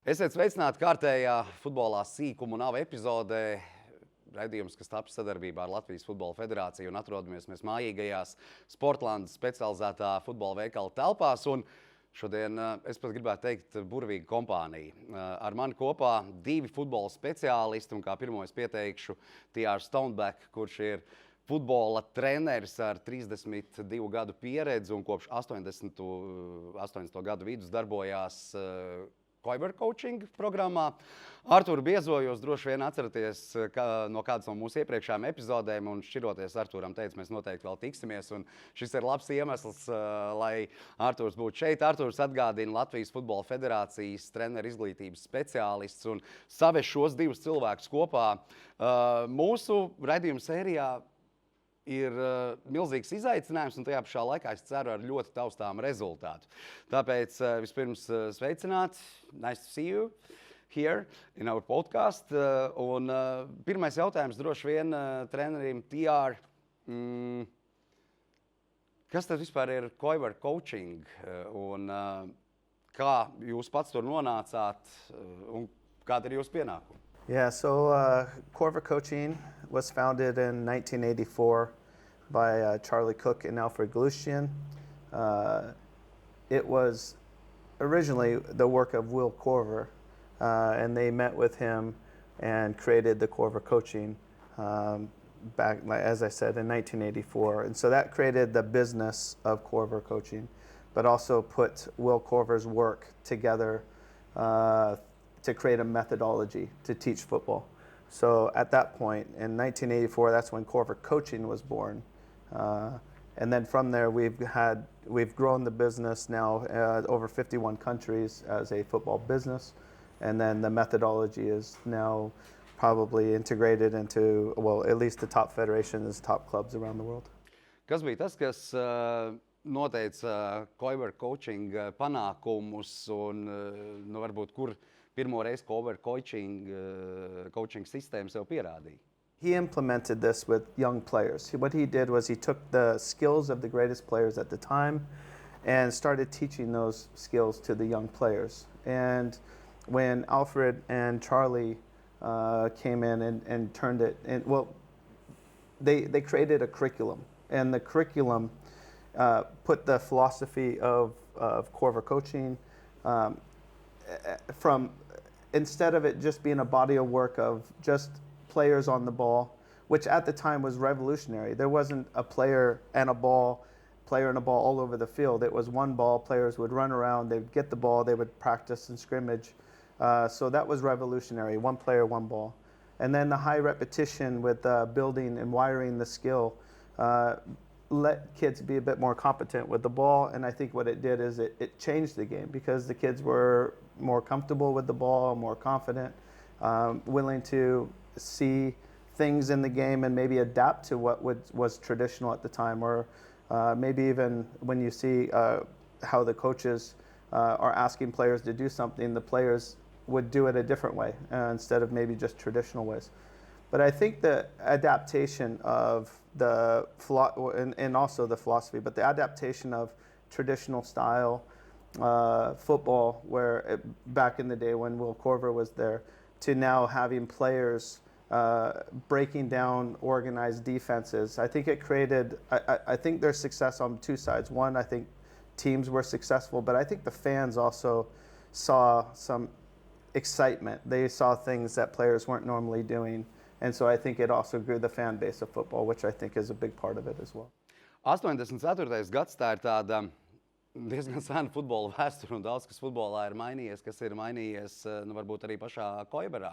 Esiet sveicināti kārtējā futbolā sīkumu nav epizodē. Raidījums, kas taps sadarbībā ar Latvijas Futbola Federāciju, un atrodamies mēs mājīgajās Sportlandes specializētā futbola veikala telpās. Un šodien es pat gribētu teikt burvīga kompānija. Ar mani kopā divi futbola speciālisti, un kā pirmo es pieteikšu TR Stoneback, kurš ir futbola treneris ar 32 gadu pieredzi un kopš 80. gadu vidus darbojās Coerver coaching programmā. Arturu Biezo jūs droši vien atceraties no kādas no mūsu iepriekšējām epizodēm, un šķiroties Arturam teica, mēs noteikti vēl tiksimies, un šis ir labs iemesls, lai Arturs būtu šeit. Arturs atgādina Latvijas Futbola Federācijas treneru izglītības speciālists un saveš šos divus cilvēkus kopā. Mūsu raidījuma sērijā ir milzīgs izaicinājums, un tajā pašā laikā es ceru ar ļoti taustām rezultātu. Tāpēc vispirms sveicināt, nice to see you here in our podcast. Un pirmais jautājums droši vien trenerim TR. Kas tad vispār ir Coerver coaching un kā jūs pats tur nonācāt un kāda ir jūsu pienākuma? Yeah, so Coerver Coaching was founded in 1984 by Charlie Cook and Alfred Galushian. It was originally the work of Will Coerver, and they met with him and created the Coerver Coaching back, as I said, in 1984. And so that created the business of Coerver Coaching, but also put Will Coerver's work together to create a methodology to teach football. So at that point, in 1984, that's when Coerver Coaching was born. And then from there, we've grown the business now over 51 countries as a football business. And then the methodology is now probably integrated into, well, at least the top federations, top clubs around the world. Kas bija tas, kas noteica Coerver Coaching panākumus un varbūt kur pirmo reizi Coerver coaching sistēma sev pierādīja? He implemented this with young players. What he did was he took the skills of the greatest players at the time and started teaching those skills to the young players. And when Alfred and Charlie came in and turned it, they created a curriculum. And the curriculum put the philosophy of Coerver coaching from, instead of it just being a body of work of just players on the ball, which at the time was revolutionary. There wasn't a player and a ball all over the field. It was one ball, players would run around, they'd get the ball, they would practice and scrimmage. So that was revolutionary, one player, one ball. And then the high repetition with building and wiring the skill let kids be a bit more competent with the ball, and I think what it did is it changed the game because the kids were more comfortable with the ball, more confident, willing to see things in the game and maybe adapt to what was traditional at the time, or maybe even when you see how the coaches are asking players to do something, the players would do it a different way instead of maybe just traditional ways. But I think the adaptation of and also the philosophy, but the adaptation of traditional style football, where back in the day when Will Coerver was there, to now having players breaking down organized defenses. I think it created, I think there's success on two sides. One, I think teams were successful, but I think the fans also saw some excitement. They saw things that players weren't normally doing. And so I think it also grew the fan base of football, which I think is a big part of it as well. 84. gads, tā ir tāda diezgan sena futbola vēsture, un daudz kas futbolā ir mainījies, kas ir mainījies, varbūt arī pašā Coerverā.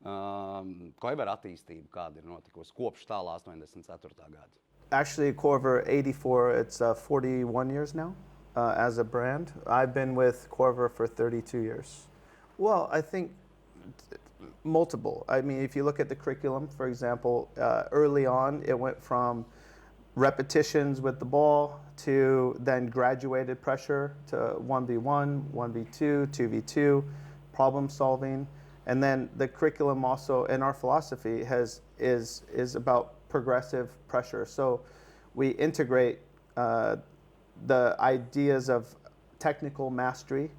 Coerver attīstība, kāda ir notikusi kopš tālā 84. gada? Actually, Coerver 84, it's 41 years now as a brand. I've been with Coerver for 32 years. Well, I think multiple. I mean, if you look at the curriculum, for example, early on, it went from repetitions with the ball to then graduated pressure to 1v1, 1v2, 2v2, problem solving. And then the curriculum also, in our philosophy, is about progressive pressure. So we integrate the ideas of technical mastery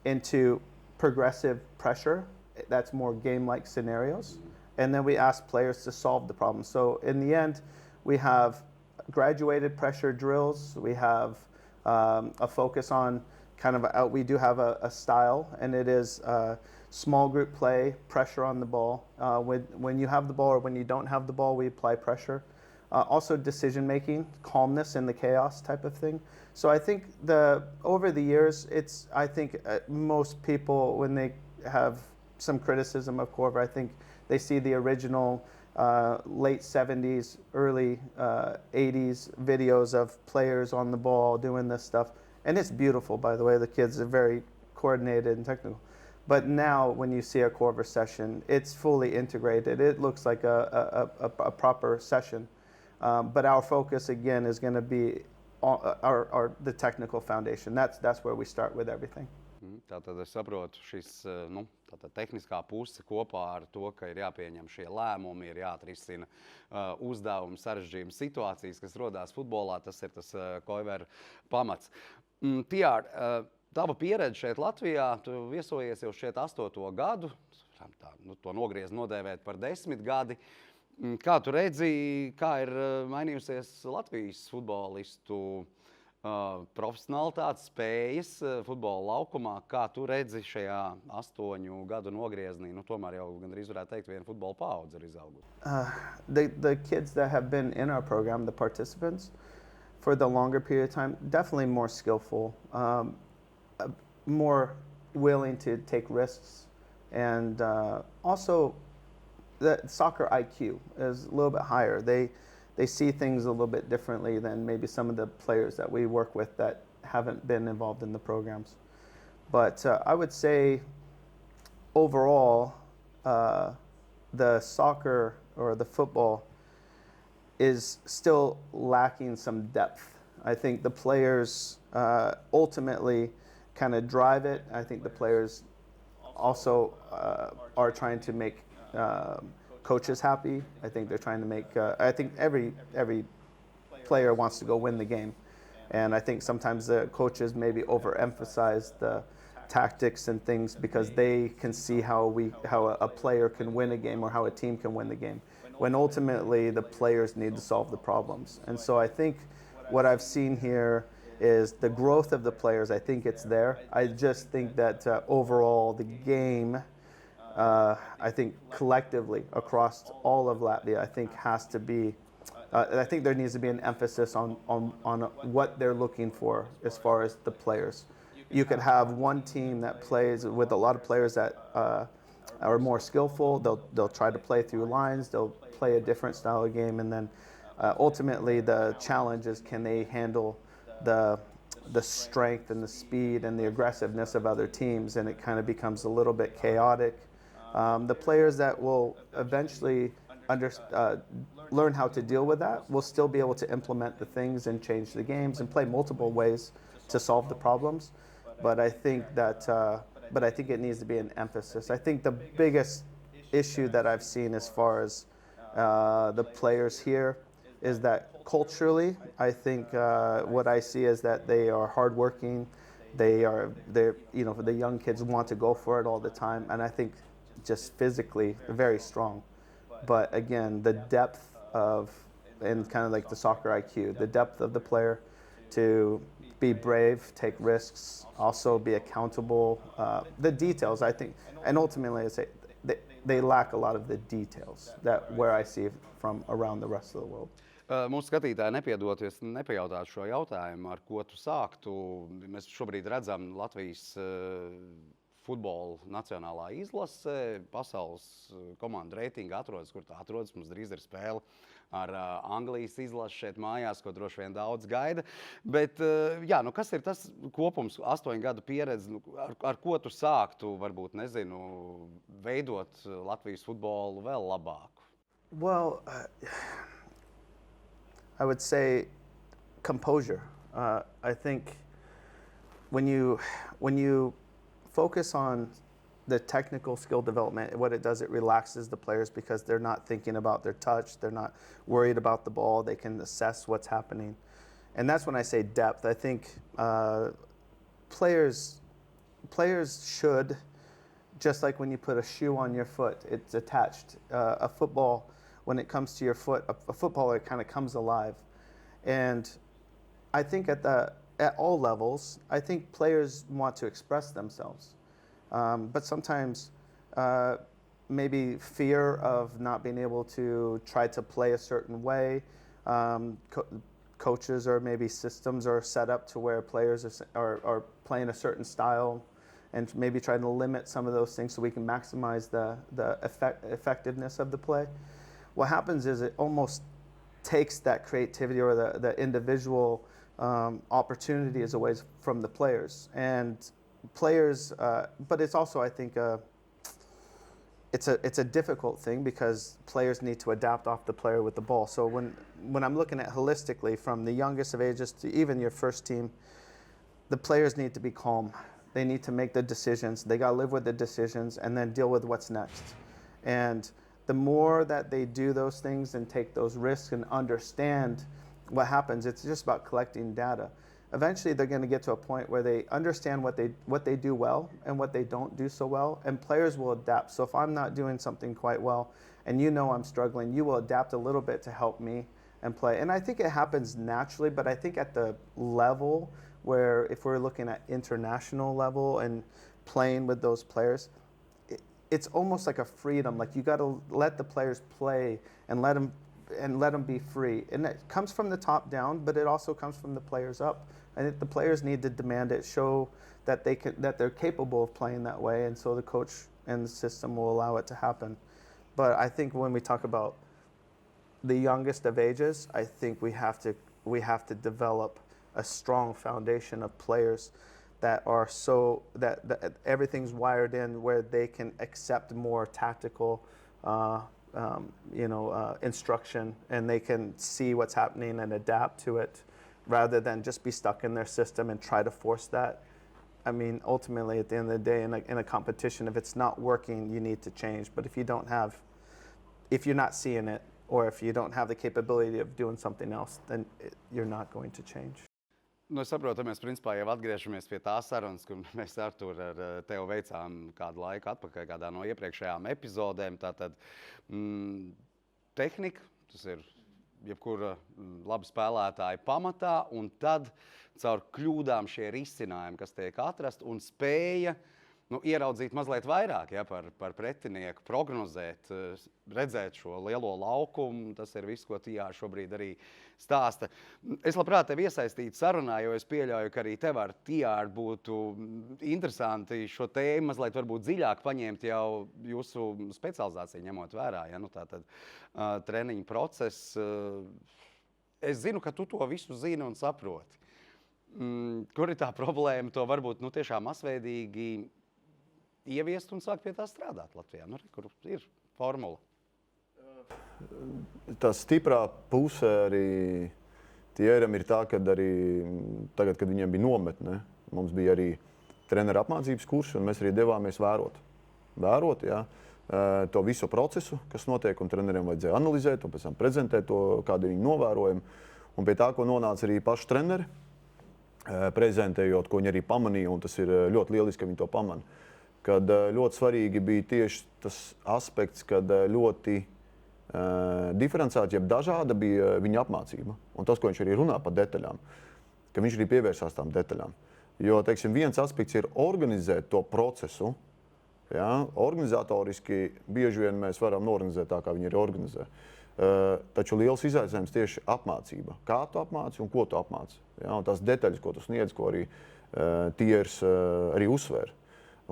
into progressive pressure. That's more game-like scenarios. And then we ask players to solve the problem. So in the end, we have graduated pressure drills. We have a focus on we do have a style, and it is small group play, pressure on the ball. When you have the ball or when you don't have the ball, we apply pressure. Also decision making, calmness in the chaos type of thing. So I think over the years, I think most people, when they have some criticism of Coerver, I think they see the original late 70s, early 80s videos of players on the ball doing this stuff. And it's beautiful, by the way. The kids are very coordinated and technical. But now when you see a Coerver session, it's fully integrated. It looks like a proper session. But our focus, again, is going to be the technical foundation. That's where we start with everything. Tātad es saprotu, tehniskā puse kopā ar to, ka ir jāpieņem šie lēmumi, ir jāatrisina uzdevumi, sarežģījumi, situācijas, kas rodās futbolā. Tas ir tas Coerver pamats. TR, tava pieredze šeit Latvijā, tu viesojies jau šeit 8. gadu, to nogriez nodēvēt par 10 gadi. Kā tu redzi, kā ir mainījusies Latvijas futbolistu profesionālitātes, spējas futbola laukumā? Kā tu redzi šajā 8 gadu nogrieznī? Tomēr jau gandrīz varētu teikt, viena futbola paudze ir izaugusi. The kids that have been in our program, the participants, for the longer period of time, definitely more skillful, more willing to take risks, and also the soccer IQ is a little bit higher. They see things a little bit differently than maybe some of the players that we work with that haven't been involved in the programs. But I would say overall, the soccer or the football is still lacking some depth. I think the players ultimately kind of drive it. I think the players also are trying to make coaches happy. I think they're trying to make. I think every player wants to go win the game, and I think sometimes the coaches maybe overemphasize the tactics and things because they can see how a player can win a game or how a team can win the game, when ultimately the players need to solve the problems. And so I think what I've seen here is the growth of the players. I think it's there. I just think that overall the game, I think collectively across all of Latvia, I think has to be, I think there needs to be an emphasis on what they're looking for as far as the players. You could have one team that plays with a lot of players that are more skillful. They'll try to play through lines. They'll play a different style of game, and then ultimately the challenge is, can they handle the strength and the speed and the aggressiveness of other teams, and it kind of becomes a little bit chaotic. The players that will eventually learn how to deal with that will still be able to implement the things and change the games and play multiple ways to solve the problems. But I think it needs to be an emphasis. I think the biggest issue that I've seen as far as the players here is that culturally, I think what I see is that they are hardworking. The young kids want to go for it all the time, and I think just physically very strong. But again, the depth and kind of like the soccer IQ, the depth of the player to be brave, take risks, also be accountable. The details, I think, and ultimately I say they lack a lot of the details where I see from around the rest of the world. Mūsu skatītāji nepiedoties, nepajautātu šo jautājumu, ar ko tu sāktu. Mēs šobrīd redzam Latvijas futbola nacionālā izlase, pasaules komandu reitinga atrodas, kur tā atrodas. Mums drīz ir spēle ar Anglijas izlasi šeit mājās, ko droši vien daudz gaida. Bet, jā, kas ir tas kopums, 8 gadu pieredze, ar ko tu sāktu, varbūt, nezinu, veidot Latvijas futbolu vēl labāku? Well, I would say composure. I think when you focus on the technical skill development, what it does, it relaxes the players because they're not thinking about their touch, they're not worried about the ball, they can assess what's happening. And that's when I say depth. I think players should just like when you put a shoe on your foot, it's attached. A football, when it comes to your foot, a footballer kind of comes alive. And I think at all levels, I think players want to express themselves. But sometimes maybe fear of not being able to try to play a certain way. Coaches or maybe systems are set up to where players are playing a certain style, and maybe trying to limit some of those things so we can maximize the effectiveness of the play. What happens is it almost takes that creativity or the individual opportunities away from the players. And players, but it's also, I think, it's a difficult thing because players need to adapt off the player with the ball. So when I'm looking at holistically from the youngest of ages to even your first team, the players need to be calm. They need to make the decisions. They got to live with the decisions and then deal with what's next. And the more that they do those things and take those risks and understand what happens, it's just about collecting data. Eventually, they're going to get to a point where they understand what they do well and what they don't do so well, and players will adapt. So if I'm not doing something quite well and you know I'm struggling, you will adapt a little bit to help me and play. And I think it happens naturally, but I think at the level where if we're looking at international level and playing with those players, it's almost like a freedom. Like you got to let the players play and let them be free. And it comes from the top down, but it also comes from the players up. I think the players need to demand it, show that they're capable of playing that way, and so the coach and the system will allow it to happen. But I think when we talk about the youngest of ages, I think we have to develop a strong foundation of players that are that everything's wired in where they can accept more tactical instruction, and they can see what's happening and adapt to it rather than just be stuck in their system and try to force that. I mean, ultimately, at the end of the day, in a competition, if it's not working, you need to change. But if you're not seeing it, or if you don't have the capability of doing something else, then you're not going to change. Nu, es saprotu, mēs principā jau atgriežamies pie tās sarunas, kur mēs ar tevi veicām kādu laiku atpakaļ, kādā no iepriekšējām epizodēm. Tātad tehnika, tas ir jebkura laba spēlētāja pamatā, un tad caur kļūdām šie risinājumi, kas tiek atrasti, un spēja ieraudzīt mazliet vairāk par pretinieku, prognozēt, redzēt šo lielo laukumu. Tas ir viss, ko TR šobrīd arī stāsta. Es labprāt tevi iesaistītu sarunā, jo es pieļauju, ka arī tev ar TR būtu interesanti šo tēmu mazliet varbūt dziļāk paņemt jau jūsu specializāciju ņemot vērā. Ja? Tātad treniņu process. Es zinu, ka tu to visu zini un saproti. Kur ir tā problēma to varbūt tiešām masveidīgi ieviest un sākt pie tā strādāt Latvijā? Kur ir formula? Tā stiprā puse arī TR'am ir tā, kad arī tagad, kad viņiem bija nometne, mums bija arī trenera apmācības kursi, un mēs arī devāmies vērot, jā, to visu procesu, kas notiek, un treneriem vajadzēja analizēt un pēc tam prezentēt to, kādi viņi novērojumi. Un pie tā, ko nonāca arī paši treneri, prezentējot, ko viņi arī pamanīja, un tas ir ļoti lieliski, ka viņi to pamana. Kad ļoti svarīgi bija tieši tas aspekts, kad ļoti diferencēta, jeb dažāda bija viņa apmācība. Un tas, ko viņš arī runā par detaļām, ka viņš arī pievērsās tām detaļām. Jo, teiksim, viens aspekts ir organizēt to procesu. Ja? Organizatoriski bieži vien mēs varam norganizēt tā, kā viņi arī organizē. Taču liels izaicinājums tieši apmācība. Kā tu apmāci un ko tu apmāci. Ja? Un tās detaļas, ko tu sniedz, ko arī TRs arī uzsver.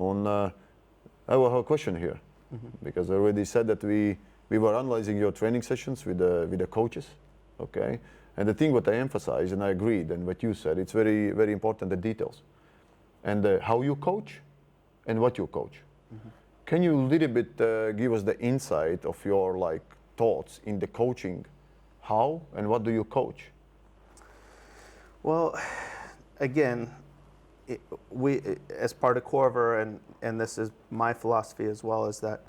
And I will have a question here, because I already said that we were analyzing your training sessions with the coaches, okay? And the thing what I emphasize, and I agreed, and what you said, it's very, very important, the details. And how you coach and what you coach. Can you a little bit give us the insight of your thoughts in the coaching? How and what do you coach? Well, again, we, as part of Coerver, and this is my philosophy as well, is that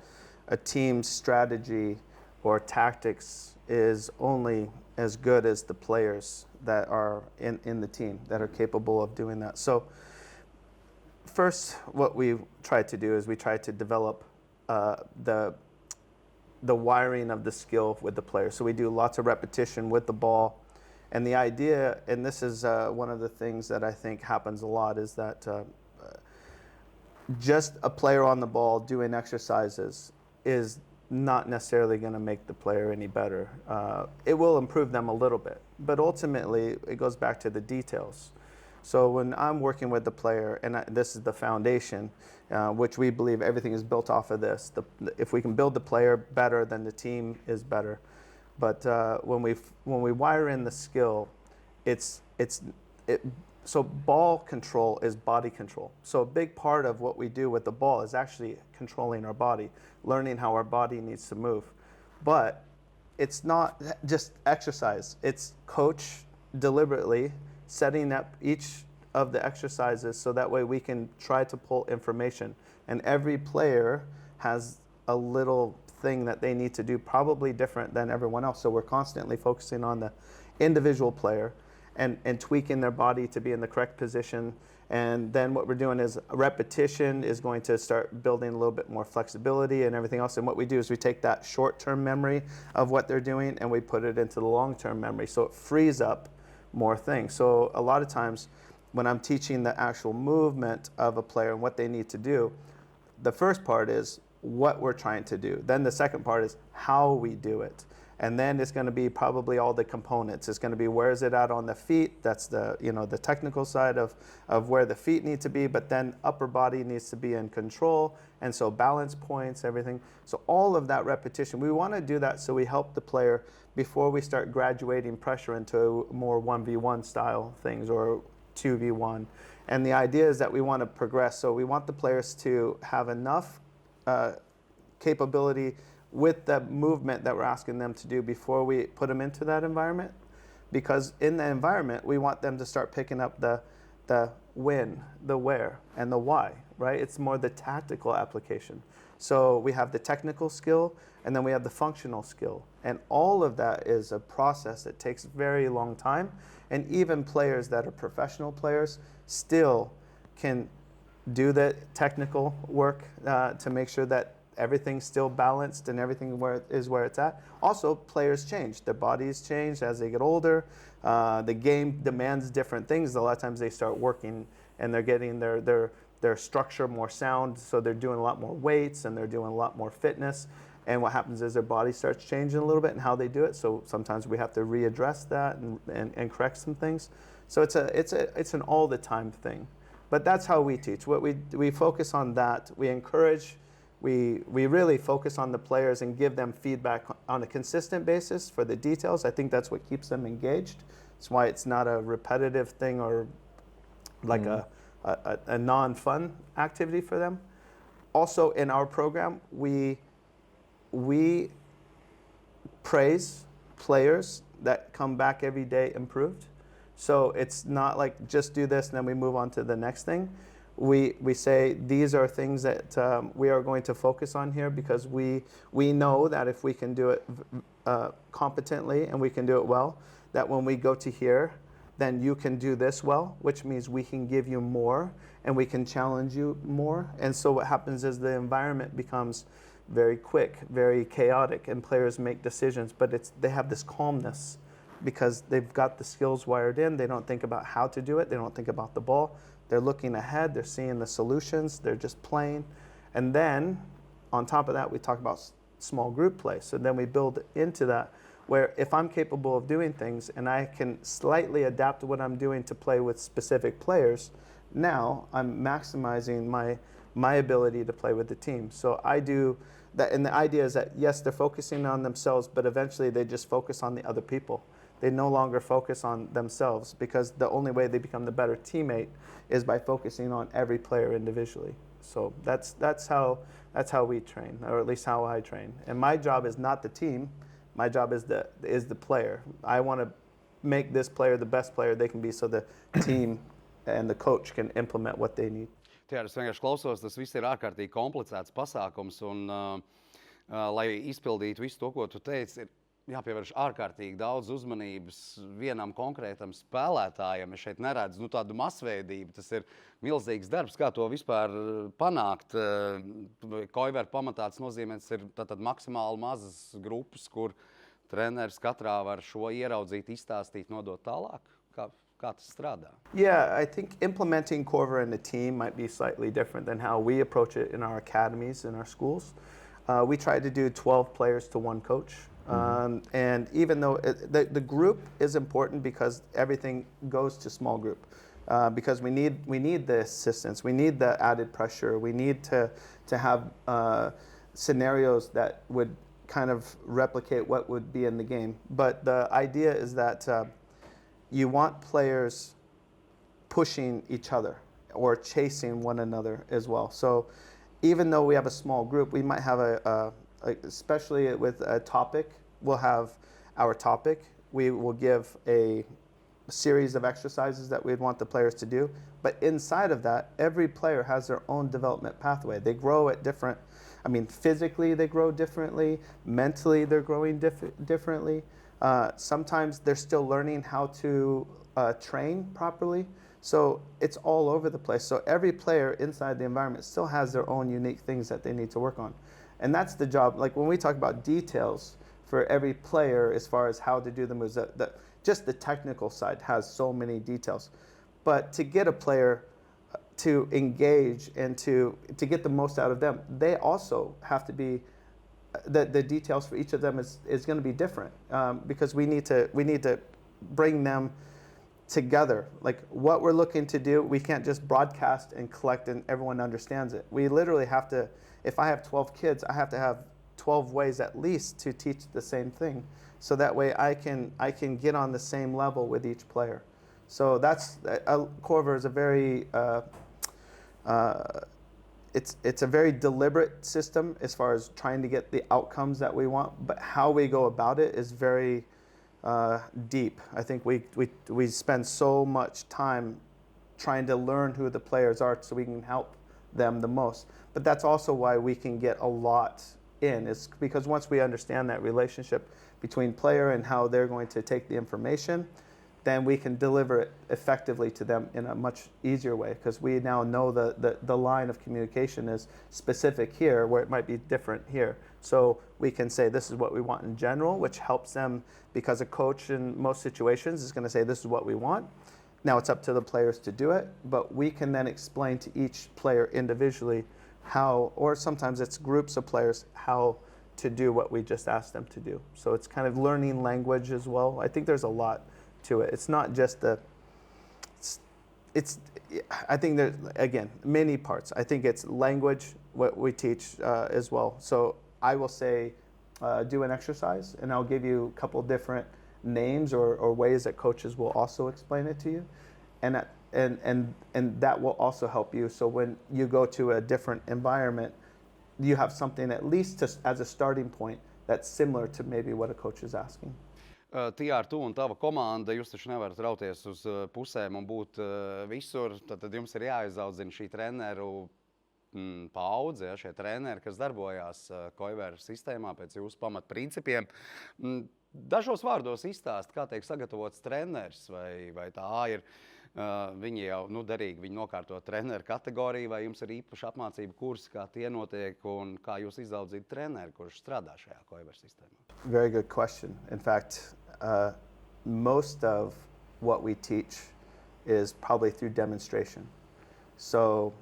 a team's strategy or tactics is only as good as the players that are in the team that are capable of doing that. So first, what we tried to do is we tried to develop the wiring of the skill with the player. So we do lots of repetition with the ball. And the idea, and this is one of the things that I think happens a lot, is that just a player on the ball doing exercises is not necessarily going to make the player any better. It will improve them a little bit, but ultimately it goes back to the details. So when I'm working with the player, and this is the foundation, which we believe everything is built off of this. If we can build the player better, then the team is better. But when we wire in the skill, so ball control is body control. So a big part of what we do with the ball is actually controlling our body, learning how our body needs to move. But it's not just exercise. It's coach deliberately setting up each of the exercises so that way we can try to pull information. And every player has a little thing that they need to do, probably different than everyone else. So we're constantly focusing on the individual player and tweaking their body to be in the correct position. And then what we're doing is repetition is going to start building a little bit more flexibility and everything else. And what we do is we take that short-term memory of what they're doing and we put it into the long-term memory. So it frees up more things. So a lot of times when I'm teaching the actual movement of a player and what they need to do, the first part is what we're trying to do. Then the second part is how we do it. And then it's going to be probably all the components. It's going to be where is it at on the feet. That's the the technical side of where the feet need to be. But then upper body needs to be in control. And so balance points, everything. So all of that repetition, we want to do that so we help the player before we start graduating pressure into more 1v1 style things or 2v1. And the idea is that we want to progress. So we want the players to have enough capability with the movement that we're asking them to do before we put them into that environment. Because in the environment, we want them to start picking up the when, the where, and the why, right? It's more the tactical application. So we have the technical skill, and then we have the functional skill. And all of that is a process that takes a very long time. And even players that are professional players still can do the technical work to make sure that everything's still balanced and everything where it's at. Also, players change. Their bodies change as they get older. The game demands different things. A lot of times they start working and they're getting their structure more sound, so they're doing a lot more weights and they're doing a lot more fitness. And what happens is their body starts changing a little bit and how they do it. So sometimes we have to readdress that and correct some things. So it's an all the time thing. But that's how we teach. What we focus on that. We encourage. We really focus on the players and give them feedback on a consistent basis for the details. I think that's what keeps them engaged. It's why it's not a repetitive thing or like a non-fun activity for them. Also, in our program, we praise players that come back every day improved. So it's not like just do this and then we move on to the next thing. We say these are things that we are going to focus on here because we know that if we can do it competently and we can do it well, that when we go to here, then you can do this well, which means we can give you more and we can challenge you more. And so what happens is the environment becomes very quick, very chaotic, and players make decisions, but they have this calmness because they've got the skills wired in. They don't think about how to do it. They don't think about the ball. They're looking ahead, they're seeing the solutions, they're just playing. And then, on top of that, we talk about small group play. So then we build into that, where if I'm capable of doing things and I can slightly adapt what I'm doing to play with specific players, now I'm maximizing my ability to play with the team. So I do that, and the idea is that, yes, they're focusing on themselves, but eventually they just focus on the other people. They no longer focus on themselves because the only way they become the better teammate is by focusing on every player individually. So that's how we train, or at least how I train. And my job is not the team. My job is the player. I want to make this player the best player they can be so the team and the coach can implement what they need. TR, es vienkārši klausos, tas viss ir ārkārtīgi komplicēts pasākums, un lai izpildītu visu to, ko tu teici, jāpievērš ārkārtīgi daudz uzmanības vienam konkrētam spēlētājam. Es šeit neredzu tādu masveidību. Tas ir milzīgs darbs, kā to vispār panākt. Coerver pamatā tas nozīmē, tas ir tātad maksimāli mazas grupas, kur treneris katrā var šo ieraudzīt, izstāstīt, nodot tālāk. Kā tas strādā? Yeah, I think implementing Coerver in the team might be slightly different than how we approach it in our academies, in our schools. We try to do 12 players to one coach. And even though the group is important because everything goes to small group, because we need the assistance, we need the added pressure, we need to have scenarios that would kind of replicate what would be in the game. But the idea is that you want players pushing each other or chasing one another as well. So even though we have a small group, we might have especially with a topic, we'll have our topic. We will give a series of exercises that we'd want the players to do. But inside of that, every player has their own development pathway. They grow at different, physically they grow differently, mentally they're growing differently. Sometimes they're still learning how to train properly. So it's all over the place. So every player inside the environment still has their own unique things that they need to work on. And that's the job. Like when we talk about details for every player as far as how to do the moves, just the technical side has so many details. But to get a player to engage and to get the most out of them, they also have to be, the details for each of them is going to be different because we need to bring them together. Like what we're looking to do, we can't just broadcast and collect and everyone understands it. We literally have to, if I have 12 kids, I have to have 12 ways at least to teach the same thing. So that way I can get on the same level with each player. So that's, Coerver is a very, it's a very deliberate system as far as trying to get the outcomes that we want, but how we go about it is very deep. I think we spend so much time trying to learn who the players are so we can help them the most. But that's also why we can get a lot in, is because once we understand that relationship between player and how they're going to take the information, then we can deliver it effectively to them in a much easier way because we now know the line of communication is specific here where it might be different here. So we can say this is what we want in general, which helps them because a coach in most situations is going to say this is what we want. Now it's up to the players to do it, but we can then explain to each player individually how, or sometimes it's groups of players, how to do what we just asked them to do. So it's kind of learning language as well. I think there's a lot to it. It's not just I think there's, again, many parts. I think it's language, what we teach as well. So I will say, do an exercise, and I'll give you a couple different names or ways that coaches will also explain it to you. And that will also help you. So when you go to a different environment, you have something at least as a starting point that's similar to maybe what a coach is asking. TR, tu un tava komanda, jūs taču nevarat rauties uz pusēm un būt visur. Tad jums ir jāizaudzina šī treneru paudze, ja, šie treneri, kas darbojās Coerver sistēmā pēc jūsu pamatprincipiem. Dažos vārdos izstāst, kā tiek sagatavots treneris, vai tā ir viņi jau derīgi, viņi nokārto treneru kategoriju, vai jums ir īpaši apmācību kursi, kā tie notiek un kā jūs izaudzīt treneri, kurš strādā šajā Coerver sistēmā? Very good question. In fact, most of what we teach is probably through demonstration. So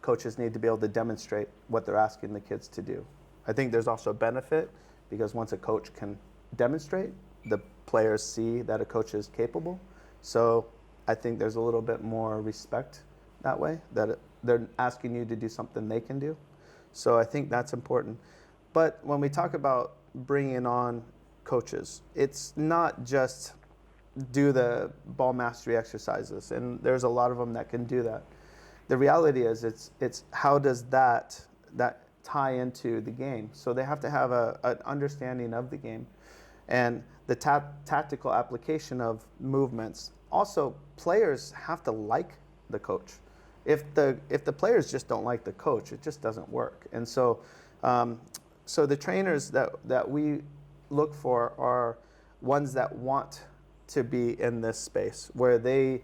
coaches need to be able to demonstrate what they're asking the kids to do. I think there's also a benefit because once a coach can demonstrate, the players see that a coach is capable. So I think there's a little bit more respect that way, that they're asking you to do something they can do. So I think that's important. But when we talk about bringing on coaches, it's not just do the ball mastery exercises, and there's a lot of them that can do that. The reality is it's how does that tie into the game? So they have to have an understanding of the game and the tactical application of movements. Also, players have to like the coach. If the players just don't like the coach, it just doesn't work. And so so the trainers that we look for are ones that want to be in this space, where they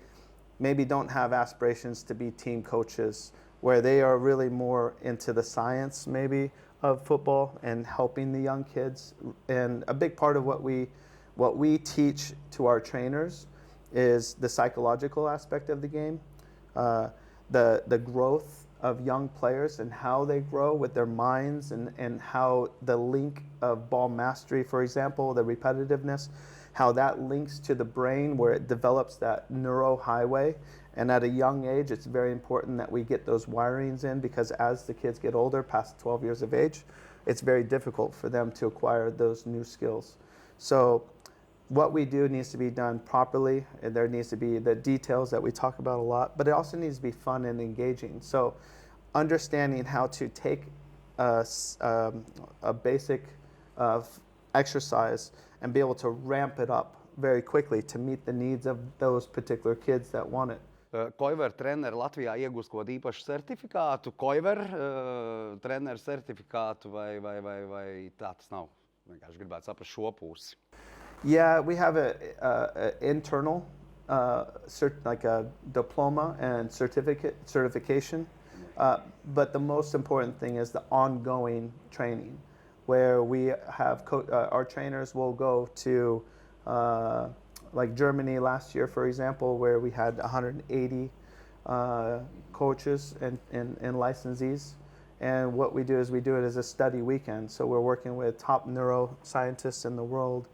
maybe don't have aspirations to be team coaches, where they are really more into the science maybe of football and helping the young kids. And a big part of what we teach to our trainers is the psychological aspect of the game, the growth of young players and how they grow with their minds, and how the link of ball mastery, for example, the repetitiveness, how that links to the brain where it develops that neuro highway. And at a young age, it's very important that we get those wirings in, because as the kids get older, past 12 years of age, it's very difficult for them to acquire those new skills. So what we do needs to be done properly, and there needs to be the details that we talk about a lot, but it also needs to be fun and engaging. So understanding how to take a basic exercise and be able to ramp it up very quickly to meet the needs of those particular kids that want it. Coerver treneri Latvijā iegūst kaut kādu īpašu certifikātu, Coerver treneru certifikātu, vai tā tas nav? Vienkārši gribētu saprast šo pusi. Yeah, we have a internal like a diploma and certification, but the most important thing is the ongoing training, where we have our trainers will go to like Germany last year, for example, where we had 180 coaches and licensees. And what we do is we do it as a study weekend. So we're working with top neuroscientists in the world,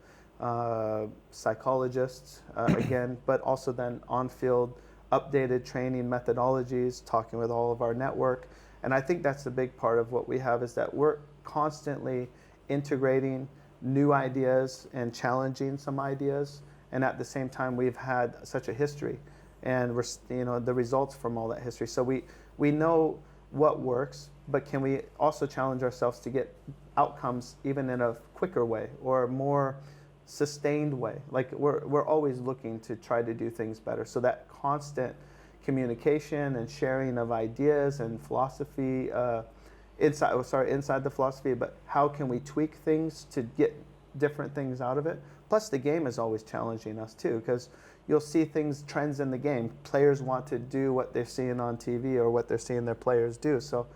psychologists, again, but also then on-field updated training methodologies, talking with all of our network. And I think that's the big part of what we have, is that we're constantly integrating new ideas and challenging some ideas. And at the same time, we've had such a history, and we're, the results from all that history. So we know what works, but can we also challenge ourselves to get outcomes even in a quicker way or a more sustained way? Like we're always looking to try to do things better. So that constant communication and sharing of ideas and philosophy, inside the philosophy, but how can we tweak things to get different things out of it? Plus the game is always challenging us too, because you'll see trends in the game. Players want to do what they're seeing on TV or what they're seeing their players do. So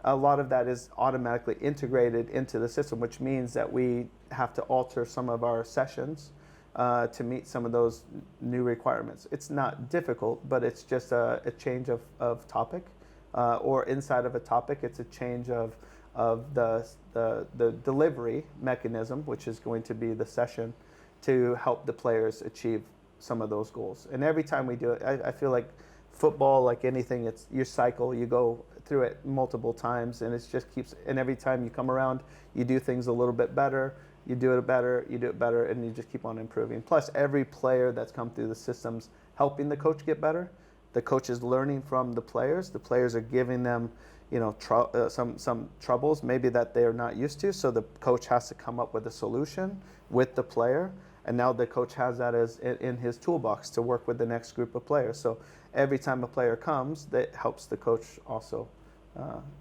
a lot of that is automatically integrated into the system, which means that we have to alter some of our sessions to meet some of those new requirements. It's not difficult, but it's just a change of topic, or inside of a topic, it's a change of the delivery mechanism, which is going to be the session, to help the players achieve some of those goals. And every time we do it, I feel like football, like anything, it's your cycle, you go through it multiple times, and it just keeps, and every time you come around, you do things a little bit better, you do it better, and you just keep on improving. Plus every player that's come through the system's helping the coach get better. The coach is learning from the players are giving them some troubles maybe that they are not used to, so the coach has to come up with a solution with the player, and now the coach has that as in his toolbox to work with the next group of players. So every time a player comes, that helps the coach also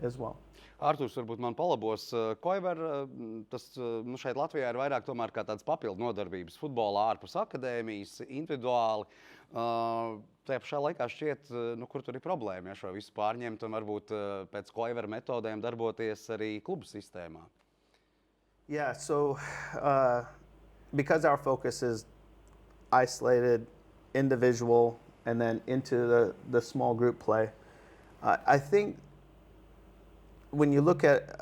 as well. Artūrs varbūt man palabos. Coerver, tas šeit Latvijā ir vairāk tomēr kā tāds papildu nodarbības futbolā ārpus akadēmijas, individuāli. Tajā pašā laikā šķiet, kur tur ir problēma, ja šo visu pārņemt un varbūt pēc Coerver metodēm darboties arī klubu sistēmā. Yeah, so because our focus is isolated, individual, and then into the small group play, I think when you look at,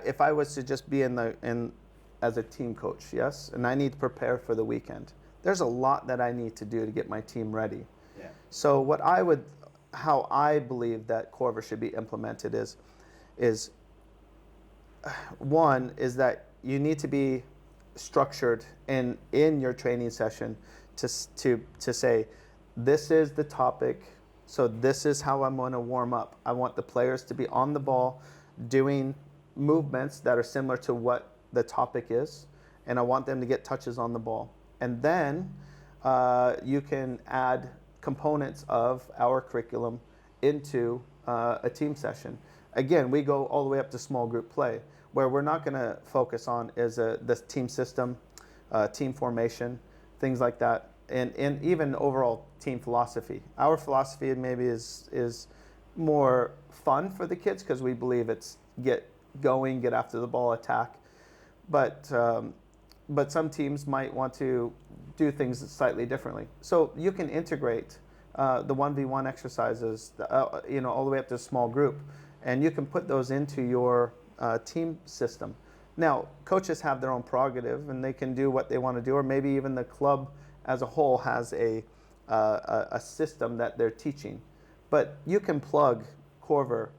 if I was to just be as a team coach, yes, and I need to prepare for the weekend, there's a lot that I need to do to get my team ready. Yeah. So how I believe that Coerver should be implemented is one is that you need to be structured in your training session to say, this is the topic, so this is how I'm going to warm up. I want the players to be on the ball doing movements that are similar to what the topic is, and I want them to get touches on the ball. And then you can add components of our curriculum into a team session. again, we go all the way up to small group play. Where we're not going to focus on is this team system, team formation, things like that, and even overall team philosophy. Our philosophy maybe is more fun for the kids because we believe it's get going, get after the ball, attack. But some teams might want to do things slightly differently. So you can integrate the 1v1 exercises, all the way up to a small group, and you can put those into your team system. Now, coaches have their own prerogative, and they can do what they want to do, or maybe even the club as a whole has a system that they're teaching. But you can plug Coerver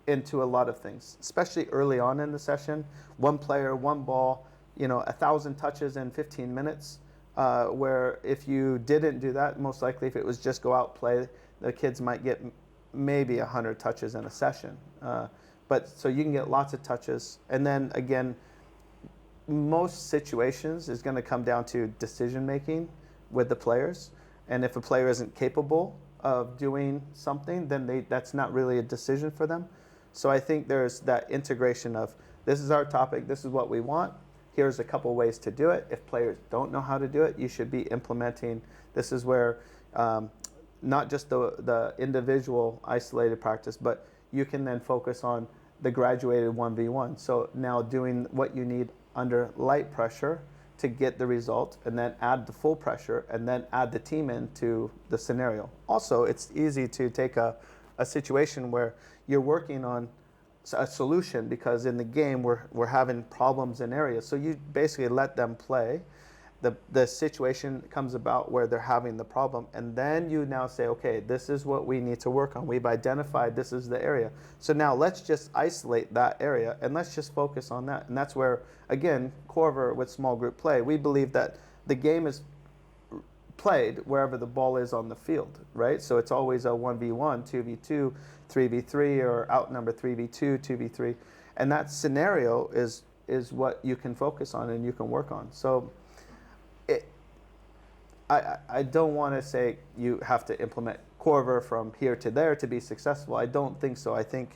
into a lot of things, especially early on in the session. One player, one ball, 1,000 touches in 15 minutes. Where if you didn't do that, most likely if it was just go out play, the kids might get maybe 100 touches in a session. But so you can get lots of touches. And then again, most situations is going to come down to decision making with the players. And if a player isn't capable of doing something, then that's not really a decision for them. So I think there's that integration of, this is our topic, this is what we want. Here's a couple ways to do it. If players don't know how to do it, you should be implementing. This is where not just the individual isolated practice, but you can then focus on the graduated 1v1. So now doing what you need under light pressure to get the result, and then add the full pressure, and then add the team into the scenario. Also, it's easy to take a situation where you're working on a solution, because in the game we're having problems in areas. So you basically let them play. The situation comes about where they're having the problem, and then you now say, okay, this is what we need to work on. We've identified this is the area. So now let's just isolate that area and let's just focus on that. And that's where, again, Coerver with small group play, we believe that the game is played wherever the ball is on the field, right? So it's always a 1v1, 2v2, 3v3, or outnumber 3v2, 2v3. And that scenario is what you can focus on and you can work on. So I don't want to say you have to implement Coerver from here to there to be successful. I don't think so. I think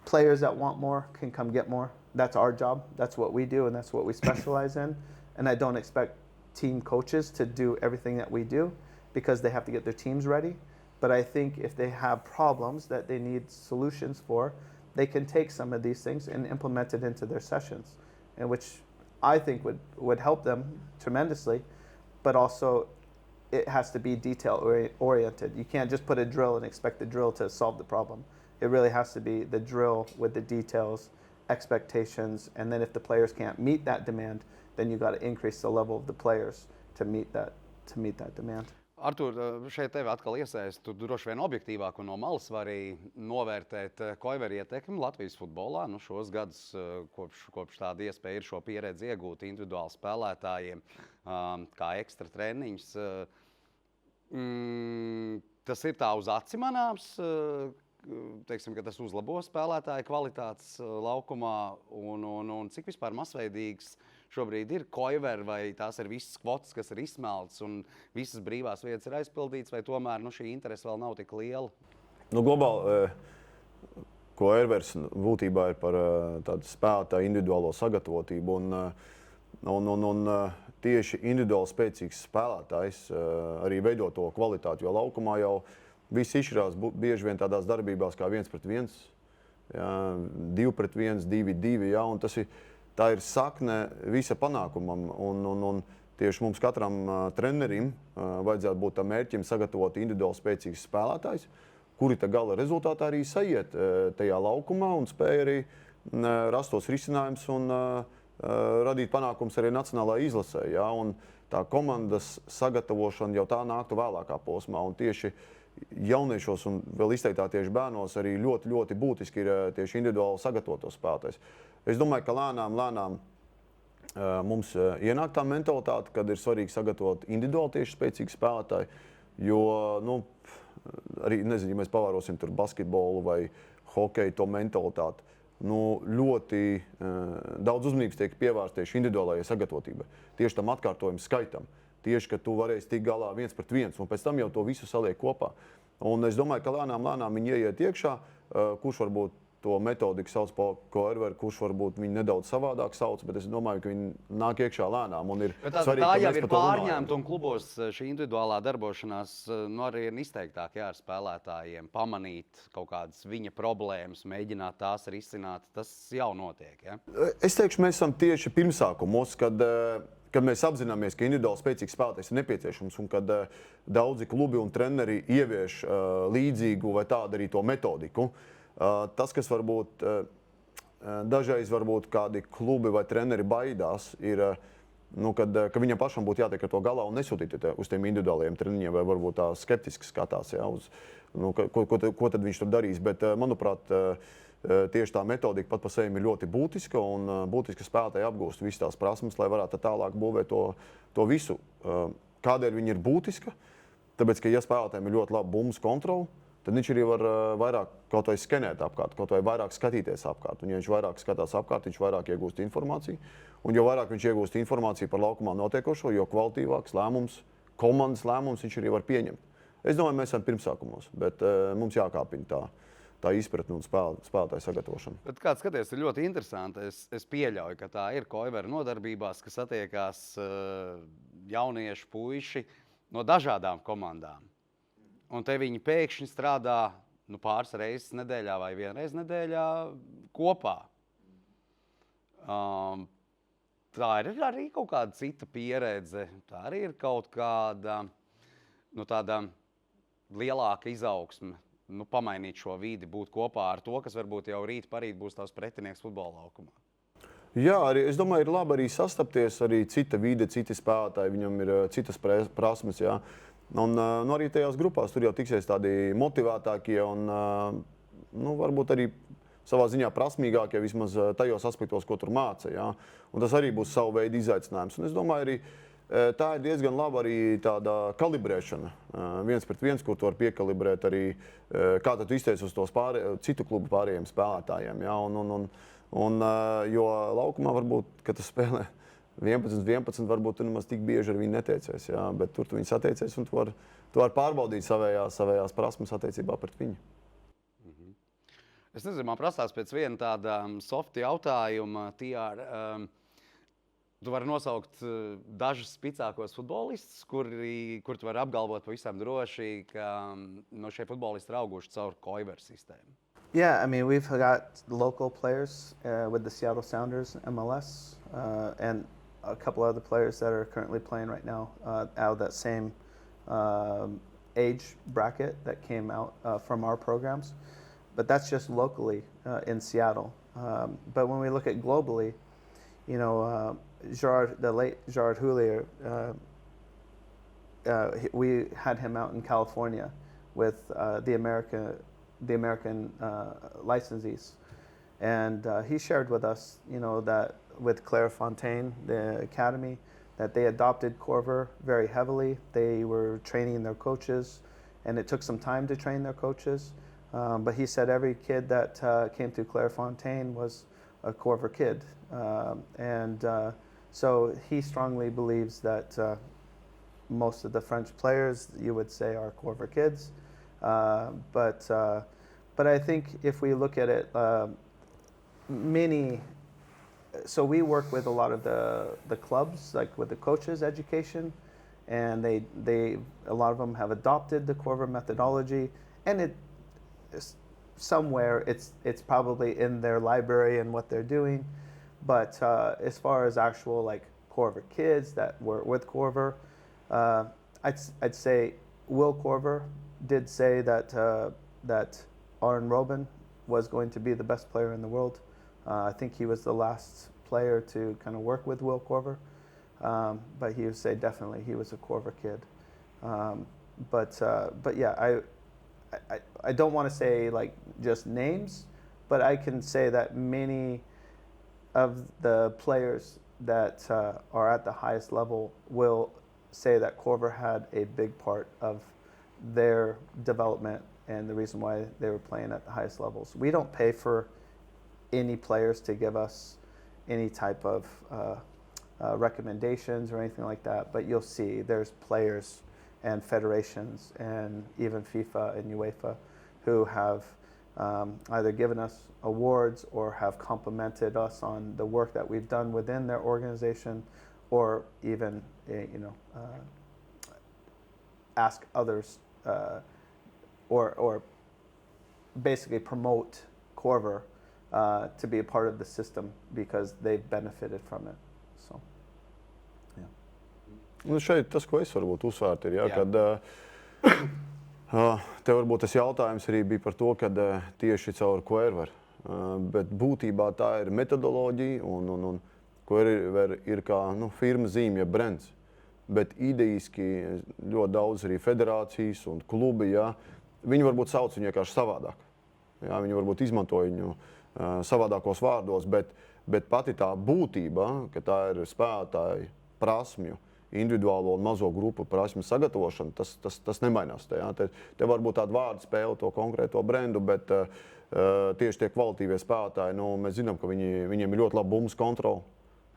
players that want more can come get more. That's our job. That's what we do, and that's what we specialize in. And I don't expect team coaches to do everything that we do, because they have to get their teams ready. But I think if they have problems that they need solutions for, they can take some of these things and implement it into their sessions, and which I think would help them tremendously. But also, it has to be detail oriented. You can't just put a drill and expect the drill to solve the problem. It really has to be the drill with the details, expectations, and then if the players can't meet that demand, then you got to increase the level of the players to meet that demand. Artur, šeit tevi atkal iesaist, tu droši vien objektīvāk un no malas vari novērtēt Coerver ietekmi Latvijas futbolā. Šos gadus, kopš tāda iespēja ir šo pieredzi iegūt individuāli spēlētājiem, kā ekstra treniņš. Tas ir tā uz aci manāms, teiksim, ka tas uzlabo spēlētāju kvalitātes laukumā, un cik vispār masveidīgs šobrīd ir Coerver, vai tās ir visas kvotas, kas ir izsmeltas, un visas brīvās vietas ir aizpildītas, vai tomēr šī interese vēl nav tik liela? Globāli Coervers būtībā ir par tādu spēlētāju individuālo sagatavotību, un tieši individuāli spēcīgs spēlētājs arī veido to kvalitāti, jo laukumā jau viss izšķirās bieži vien tādās darbībās kā 1-1, 2-1, 2-2, un tā ir sakne visa panākumam, un tieši mums katram trenerim vajadzētu būt tam mērķim sagatavot individuāli spēcīgs spēlētājs, kuri tā gala rezultātā arī sajiet tajā laukumā un spēj arī rast tos risinājumus un radīt panākums arī nacionālā izlasē. Ja? Un tā komandas sagatavošana jau tā nāktu vēlākā posmā, un tieši jauniešos un vēl izteiktā tieši bērnos arī ļoti, ļoti būtiski ir tieši individuāli sagatavotos spēlētājs. Es domāju, ka lēnām mums ienāk tā mentalitāte, kad ir svarīgi sagatavot individuāli tieši spēcīgi spēlētāji, jo, arī, nezinu, ja mēs pavērosim tur basketbolu vai hokeju, to mentalitāti, ļoti daudz uzmanības tiek pievērsta tieši individuālajai sagatavotībai, tieši tam atkārtojumu skaitam, tieši, ka tu varēsi tikt galā 1-1, un pēc tam jau to visu saliek kopā. Un es domāju, ka lēnām viņi ieiet iekšā, kurš varbūt to metodiku sauc par Coerver, kurš varbūt viņi nedaudz savādāk sauc, bet es domāju, ka viņi nāk iekšā lēnām. Tā jau ir pārņemta, un klubos šī individuālā darbošanās arī ir izteiktāk ar spēlētājiem, pamanīt kaut kādas viņa problēmas, mēģināt tās risināt. Tas jau notiek. Ja? Es teikšu, mēs esam tieši pirmsākumos, kad mēs apzināmies, ka individuāli spēcīgs spēlētājs ir nepieciešams un kad daudzi klubi un treneri ievieš līdzīgu vai tādu arī to metodiku. Tas, kas varbūt dažreiz kādi klubi vai treneri baidās, ir, ka viņam pašam būtu jātiek ar to galā un nesūtīt uz tiem individuālajiem treniņiem, vai varbūt tā skeptiski skatās, ja, uz, ko tad viņš tur darīs. Bet, manuprāt, tieši tā metodika pat par sevi ir ļoti būtiska, un būtiski spēlētāji apgūst visas tās prasmes, lai varētu tālāk būvēt to visu. Kādēļ viņa ir būtiska? Tāpēc, ka ja spēlētājiem ir ļoti laba bumbas kontrola, tad viņš arī var vairāk kaut vai skenēt apkārt, kaut vai vairāk skatīties apkārt. Un ja viņš vairāk skatās apkārt, viņš vairāk iegūst informāciju. Un jo vairāk viņš iegūst informāciju par laukumā notiekošo, jo kvalitīvāks lēmums, komandas lēmums viņš arī var pieņemt. Es domāju, mēs esam pirmsākumos, bet mums jākāpina tā izpratne un spēlētāju sagatavošana. Bet kāds skaties, ir ļoti interesanti. Es pieļauju, ka tā ir Coerver nodarbībās, kas attiekās jaunieši puiši no dažādām komandām. Un te viņi pēkšņi strādā pāris reizes nedēļā vai vienreiz nedēļā kopā. Tā ir arī kaut kāda cita pieredze. Tā arī ir kaut kāda tāda lielāka izaugsme. Pamainīt šo vidi, būt kopā ar to, kas varbūt jau rīt parīt būs tavs pretinieks futbola laukumā. Jā, es domāju, ir labi arī sastapties, arī cita vide, citi spēlētāji, viņam ir citas prasmes, jā. Un arī tajās grupās tur jau tiksies tādi motivētākie un varbūt arī savā ziņā prasmīgākie vismaz tajos aspektos, ko tur māca. Ja? Un tas arī būs savu veidu izaicinājums. Un es domāju, arī tā ir diezgan laba arī tāda kalibrēšana. Viens pret viens, kur tu var piekalibrēt arī, kā tu izteici uz tos citu klubu pārējiem spēlētājiem. Ja? Jo laukumā varbūt, kad tu spēlē 11, varbūt tu nemaz tik bieži ar viņu netiecies, jā, bet tur tu viņu satiecies un tu var pārbaudīt savējās prasmes attiecībā pret viņu. Es nezinu, man prasās pēc viena tāda softa jautājuma, TR. Tu vari nosaukt dažus spicākos futbolistus, kur tu vari apgalvot pavisam droši, ka no šie futbolisti ir auguši caur Coerver sistēmu. Yeah, I mean, we've got local players with the Seattle Sounders, MLS, and a couple other players that are currently playing right now out of that same age bracket that came out from our programs. But that's just locally in Seattle. But when we look at globally, you know, the late Gerard Houllier, we had him out in California with the American licensees. And he shared with us, you know, that with Clairefontaine, the academy, that they adopted Coerver very heavily. They were training their coaches, and it took some time to train their coaches. But he said every kid that came to Clairefontaine was a Coerver kid. So he strongly believes that most of the French players, you would say, are Coerver kids. But I think if we look at it, so we work with a lot of the clubs, like with the coaches' education, and a lot of them have adopted the Coerver methodology, and somewhere it's probably in their library and what they're doing. But as far as actual like Coerver kids that were with Coerver, I'd say Will Coerver did say that Arjen Robben was going to be the best player in the world. I think he was the last player to kind of work with Will Coerver, but he would say definitely he was a Coerver kid. But yeah, I don't want to say like just names, but I can say that many of the players that are at the highest level will say that Coerver had a big part of their development and the reason why they were playing at the highest levels. We don't pay for any players to give us any type of recommendations or anything like that, but you'll see there's players and federations and even FIFA and UEFA who have either given us awards or have complimented us on the work that we've done within their organization, or even ask others or basically promote Coerver to be a part of the system because they've benefited from it. So, yeah. Nu šeit tas, ko es varbūt uzsvērtu, ir, kad tev varbūt tas jautājums arī bija par to, kad tieši caur Coerver. Bet būtībā tā ir metodoloģija un Coerver ir kā firma zīme, ja brands. Bet idejiski ļoti daudz arī federācijas un klubi, viņi varbūt sauc viņu vienkārši savādāk. Viņi varbūt izmanto viņu savādākos vārdos, bet pati tā būtība, ka tā ir spēlētāju prasmju, individuālo un mazo grupu prasmju sagatavošana, tas nemainās. Te var būt tāda vārda spēle to konkrēto brendu, bet tieši tie kvalitīvie spēlētāji, mēs zinām, ka viņiem ir ļoti laba bumbas kontrola.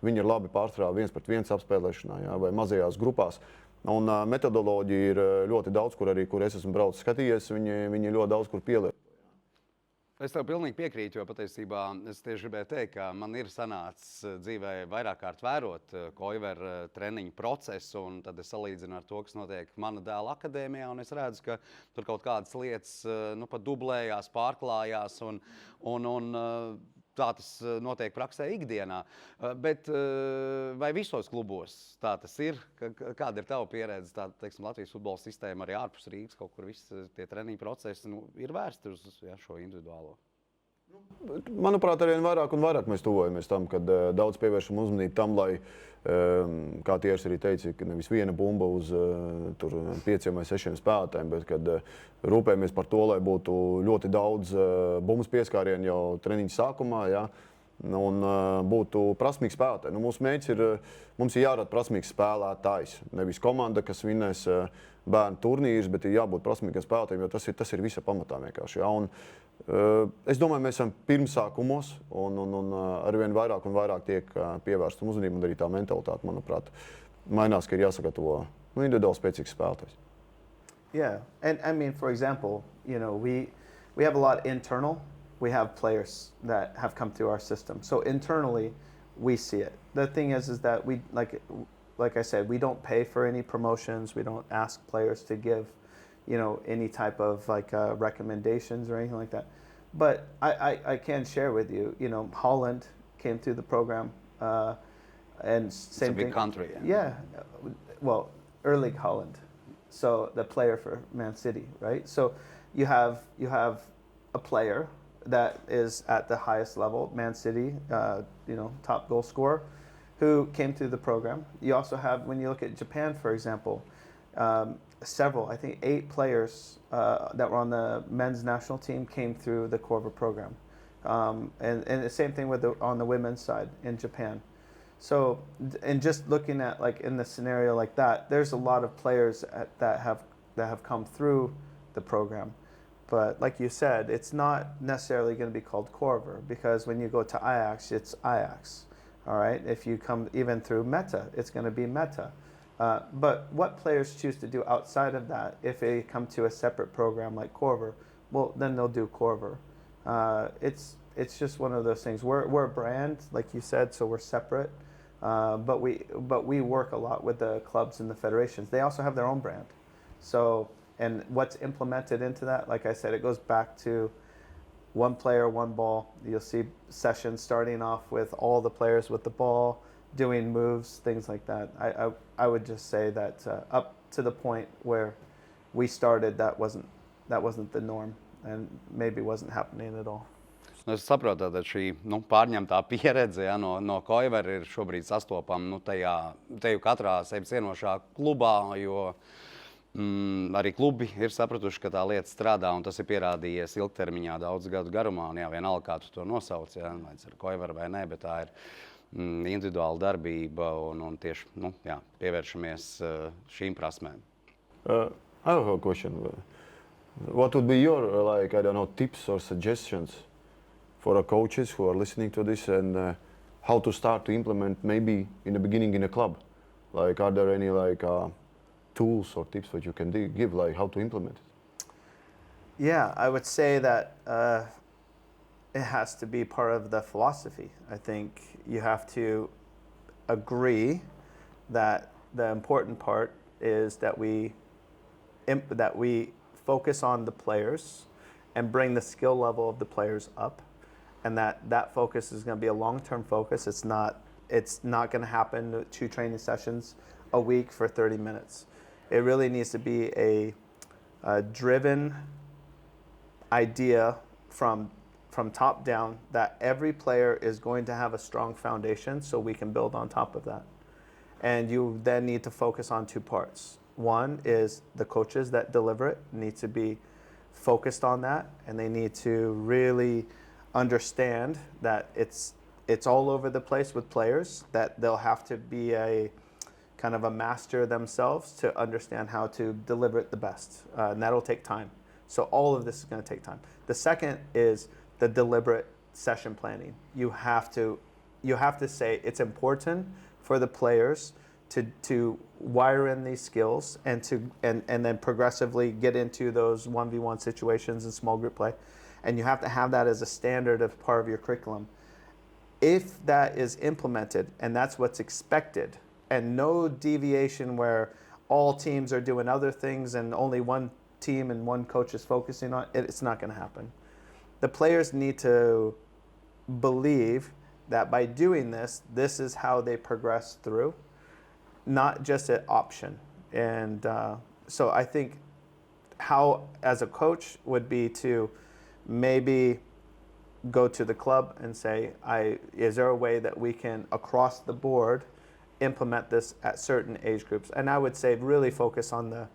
Viņi ir labi pārstrādā 1-pret-1 apspēlēšanā vai mazajās grupās. Un metodoloģija ir ļoti daudz, kur es esmu braucis skatījies, viņi ļoti daudz kur pieliek. Es tev pilnīgi piekrītu, jo patiesībā es tieši gribēju teikt, ka man ir sanācis dzīvē vairāk kārt vērot Coerver treniņu procesu, un tad es salīdzinu ar to, kas notiek mana dēla akadēmijā, un es redzu, ka tur kaut kādas lietas pat dublējās, pārklājās, un tā tas notiek praksē ikdienā. Bet vai visos klubos tā tas ir? Kāda ir tava pieredze? Tā, teiksim, Latvijas futbola sistēma arī ārpus Rīgas, kaut kur viss tie treniņu procesi ir vērsti uz šo individuālo? Manuprāt, arvien vairāk un vairāk mēs tuvojamies tam, kad daudz pievēršam uzmanību tam, lai, kā TR arī teica, ka nevis viena bumba uz 5 vai 6 spēlētājiem, bet kad rūpējamies par to, lai būtu ļoti daudz bumbas pieskārienu jau treniņa sākumā, un būtu prasmīgi spēlētāji. Mūsu mērķis ir, mums ir jārada prasmīgs spēlētājs, nevis komanda, kas vinnēs bērnu turnīrus, bet ir jābūt prasmīgiem spēlētājiem, jo tas ir visa pamatā vienkārši. Un es domāju, mēs esam pirmsākumos un arvien vairāk un vairāk tiek pievērsta uzmanība, un arī tā mentalitāte, manuprāt, mainās, ka ir jāsagatavo individuāli spēcīgs spēlētājs. Yeah, and I mean, for example, we have a lot internal. We have players that have come through our system. So internally, we see it. The thing is that we, like I said, we don't pay for any promotions. We don't ask players to give, any type of recommendations or anything like that. But I can share with you, Holland came through the program, and same it's a big thing. Country. Yeah, well, Erling Holland, so the player for Man City, right? So you have a player that is at the highest level, Man City, top goal scorer, who came through the program. You also have, when you look at Japan, for example, several, I think 8 players that were on the men's national team came through the Coerver program. And the same thing on the women's side in Japan. So, and just looking at in the scenario like that, there's a lot of players that have come through the program. But like you said, it's not necessarily going to be called Coerver, because when you go to Ajax, it's Ajax. All right. If you come even through Meta, it's going to be Meta. But what players choose to do outside of that, if they come to a separate program like Coerver, well, then they'll do Coerver. It's just one of those things. We're a brand, like you said, so we're separate. But we work a lot with the clubs and the federations. They also have their own brand. So, and what's implemented into that, like I said, it goes back to one player, one ball. You'll see sessions starting off with all the players with the ball, doing moves, things like that. I would just say that up to the point where we started, that wasn't the norm, and maybe wasn't happening at all. Es saprotu, ka šī pārņemtā pieredze no Coerver ir šobrīd sastopama teju katrā sevi cienošā klubā, jo arī klubi ir sapratuši, ka tā lieta strādā, un tas ir pierādījies ilgtermiņā daudz gadu garumā. Un vienalga, kā tu to nosauc, vai tas ir Coerver vai nē, bet tā ir individuāla darbība, un tieši pievēršamies šīm prasmēm. I have a question. What would be your, tips or suggestions for our coaches who are listening to this, and how to start to implement maybe in the beginning in a club? Are there any tools or tips that you can give, how to implement it? Yeah, I would say that it has to be part of the philosophy. I think you have to agree that the important part is that we focus on the players and bring the skill level of the players up, and that focus is going to be a long-term focus. It's not going to happen with 2 training sessions a week for 30 minutes. It really needs to be a driven idea from top down that every player is going to have a strong foundation, so we can build on top of that. And you then need to focus on 2 parts. One is the coaches that deliver it need to be focused on that, and they need to really understand that it's all over the place with players, that they'll have to be a kind of a master themselves to understand how to deliver it the best, and that'll take time. So all of this is going to take time. The second is the deliberate session planning. You have to say it's important for the players to wire in these skills and then progressively get into those 1v1 situations and small group play. And you have to have that as a standard of part of your curriculum. If that is implemented and that's what's expected, and no deviation where all teams are doing other things and only one team and one coach is focusing on it, it's not going to happen. The players need to believe that by doing this is how they progress through, not just an option. And so I think how, as a coach, would be to maybe go to the club and say, is there a way that we can, across the board, implement this at certain age groups? And I would say really focus on the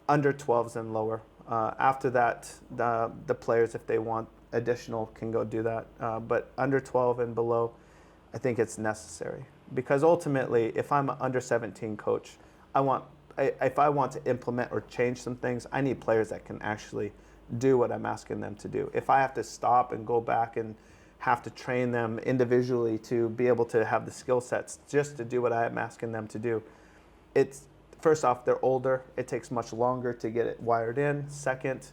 under 12s and lower. After that, the players, if they want additional, can go do that. But under 12 and below, I think it's necessary. Because ultimately, if I'm an under 17 coach, if I want to implement or change some things, I need players that can actually do what I'm asking them to do. If I have to stop and go back and have to train them individually to be able to have the skill sets just to do what I am asking them to do, it's, first off, they're older. It takes much longer to get it wired in. Second,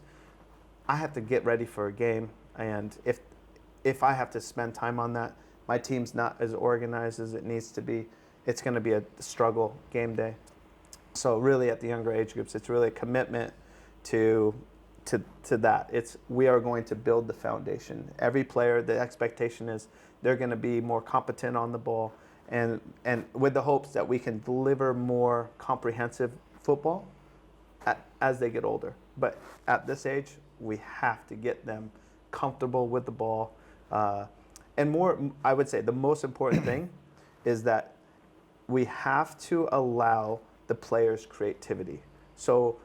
I have to get ready for a game. And if I have to spend time on that, my team's not as organized as it needs to be. It's going to be a struggle game day. So really at the younger age groups, it's really a commitment to that. We are going to build the foundation. Every player, the expectation is they're going to be more competent on the ball, and with the hopes that we can deliver more comprehensive football as they get older. But at this age, we have to get them comfortable with the ball. And more, I would say the most important thing is that we have to allow the players' creativity. So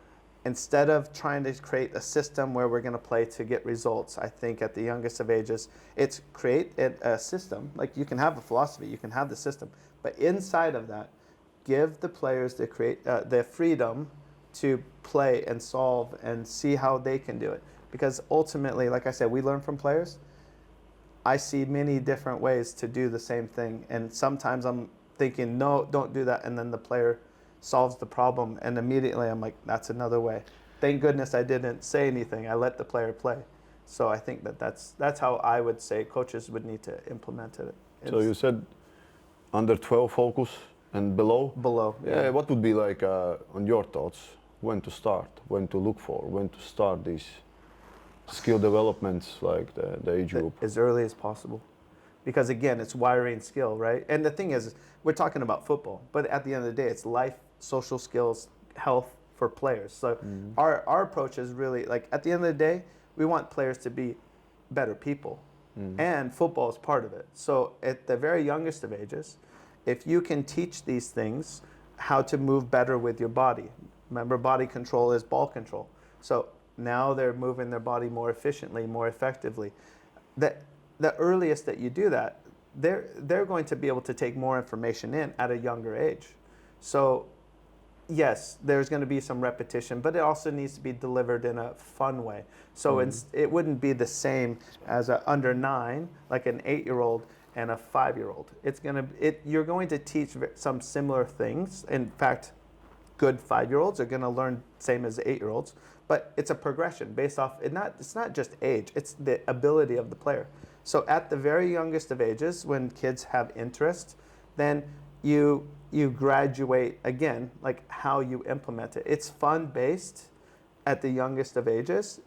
instead of trying to create a system where we're going to play to get results, I think at the youngest of ages, it's create a system. Like, you can have a philosophy, you can have the system, but inside of that, give the players the freedom to play and solve and see how they can do it. Because ultimately, like I said, we learn from players. I see many different ways to do the same thing, and sometimes I'm thinking, no, don't do that, and then the player solves the problem, and immediately I'm like, that's another way. Thank goodness I didn't say anything. I let the player play. So I think that's how I would say coaches would need to implement it. So you said under 12 focus and below? Below. Yeah. What would be like, on your thoughts, when to start, when to look for, when to start these skill developments, like the age group? As early as possible. Because again, it's wiring skill, right? And the thing is, we're talking about football, but at the end of the day, it's life, social skills, health for players. So our approach is really, like, at the end of the day, we want players to be better people. And football is part of it. So at the very youngest of ages, if you can teach these things, how to move better with your body. Remember, body control is ball control. So now they're moving their body more efficiently, more effectively. The earliest that you do that, they're going to be able to take more information in at a younger age. So yes, there's going to be some repetition, but it also needs to be delivered in a fun way. So it wouldn't be the same as an under 9, like an 8-year-old and a 5-year-old. You're going to teach some similar things. In fact, good 5-year-olds are going to learn same as 8-year-olds, but it's a progression based off, it's not just age, it's the ability of the player. So at the very youngest of ages, when kids have interest, then you graduate again, like how you implement it. It's fun-based at the youngest of ages,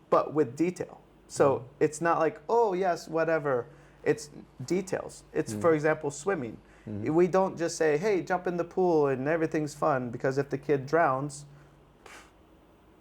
but with detail. So it's not like, oh, yes, whatever. It's details. It's, for example, swimming. We don't just say, hey, jump in the pool and everything's fun, because if the kid drowns,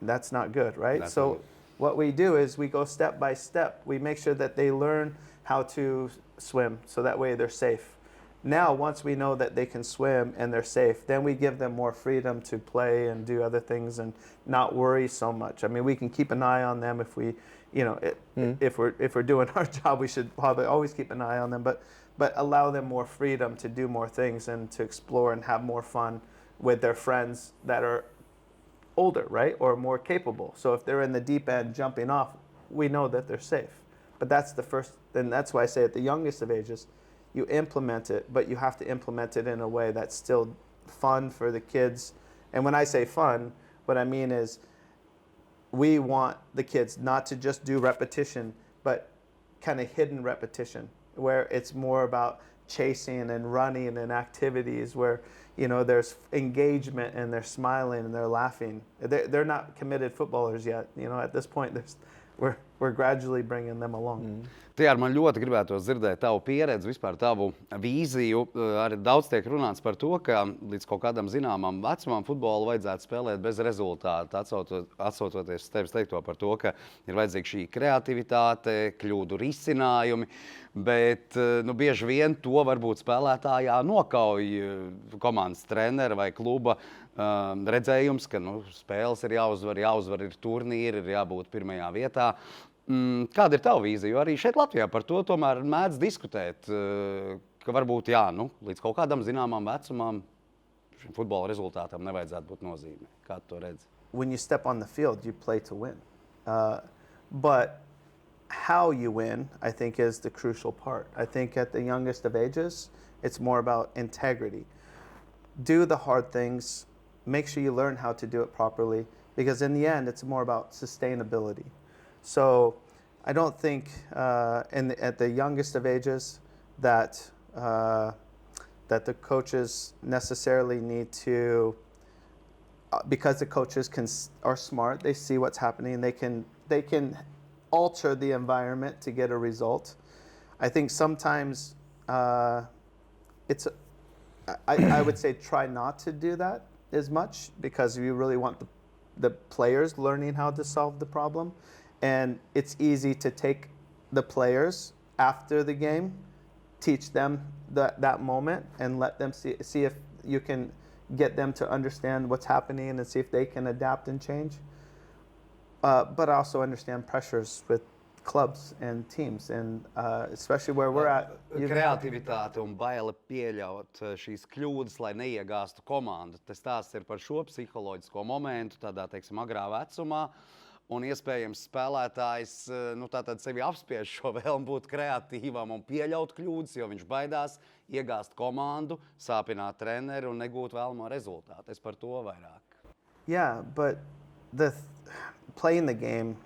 that's not good, right? That's so not good. what we do is we go step by step. We make sure that they learn how to swim, so that way they're safe. Now, once we know that they can swim and they're safe, then we give them more freedom to play and do other things and not worry so much. I mean, we can keep an eye on them if we, if we're doing our job, we should probably always keep an eye on them, but allow them more freedom to do more things and to explore and have more fun with their friends that are older, right, or more capable. So if they're in the deep end jumping off, we know that they're safe. But that's the first, and that's why I say at the youngest of ages, you implement it, but you have to implement it in a way that's still fun for the kids. And when I say fun, what I mean is we want the kids not to just do repetition, but kind of hidden repetition, where it's more about chasing and running and activities where, there's engagement and they're smiling and they're laughing. They're not committed footballers yet. At this point, we're gradually bringing them along. TR, man ļoti gribētos dzirdēt tavu pieredzi, vispār tavu vīziju. Arī daudz tiek runāts par to, ka līdz kaut kādam zināmam vecumam futbolu vajadzētu spēlēt bez rezultāta, atsaucoties tevis teikto par to, ka ir vajadzīga šī kreativitāte, kļūdu risinājumi, bet bieži vien to varbūt spēlētājā nokauj komandas trenera vai kluba redzējums, ka spēles ir jāuzvar ir turnīri, ir jābūt pirmajā vietā. Kāda ir tava vīzija? Jo arī šeit Latvijā par to tomēr mēdz diskutēt, ka varbūt līdz kaut kādam zināmam vecumam šim futbola rezultātam nevajadzētu būt nozīmē. Kā tu to redzi? When you step on the field, you play to win. But how you win, I think, is the crucial part. I think at the youngest of ages, it's more about integrity. Do the hard things. Make sure you learn how to do it properly, because in the end, it's more about sustainability. So I don't think at the youngest of ages that the coaches necessarily need to, because the coaches are smart, they see what's happening, they can alter the environment to get a result. I think sometimes I would say try not to do that as much, because you really want the players learning how to solve the problem. And it's easy to take the players after the game, teach them that moment, and let them see if you can get them to understand what's happening and see if they can adapt and change. But also understand pressures with clubs and teams, and especially where we're at. Kreativitāte un baile pieļaut šīs kļūdas, lai neiegāstu komandu. Tas stāsts ir par šo psiholoģisko momentu, tādā, teiksim, agrā vecumā. Un iespējams spēlētājs tātad sevi apspiež šo vēlmu būt kreatīvam un pieļaut kļūdas, jo viņš baidās iegāst komandu, sāpināt treneri un negūt vēlamo rezultātu. Es par to vairāk. Yeah, but playing the game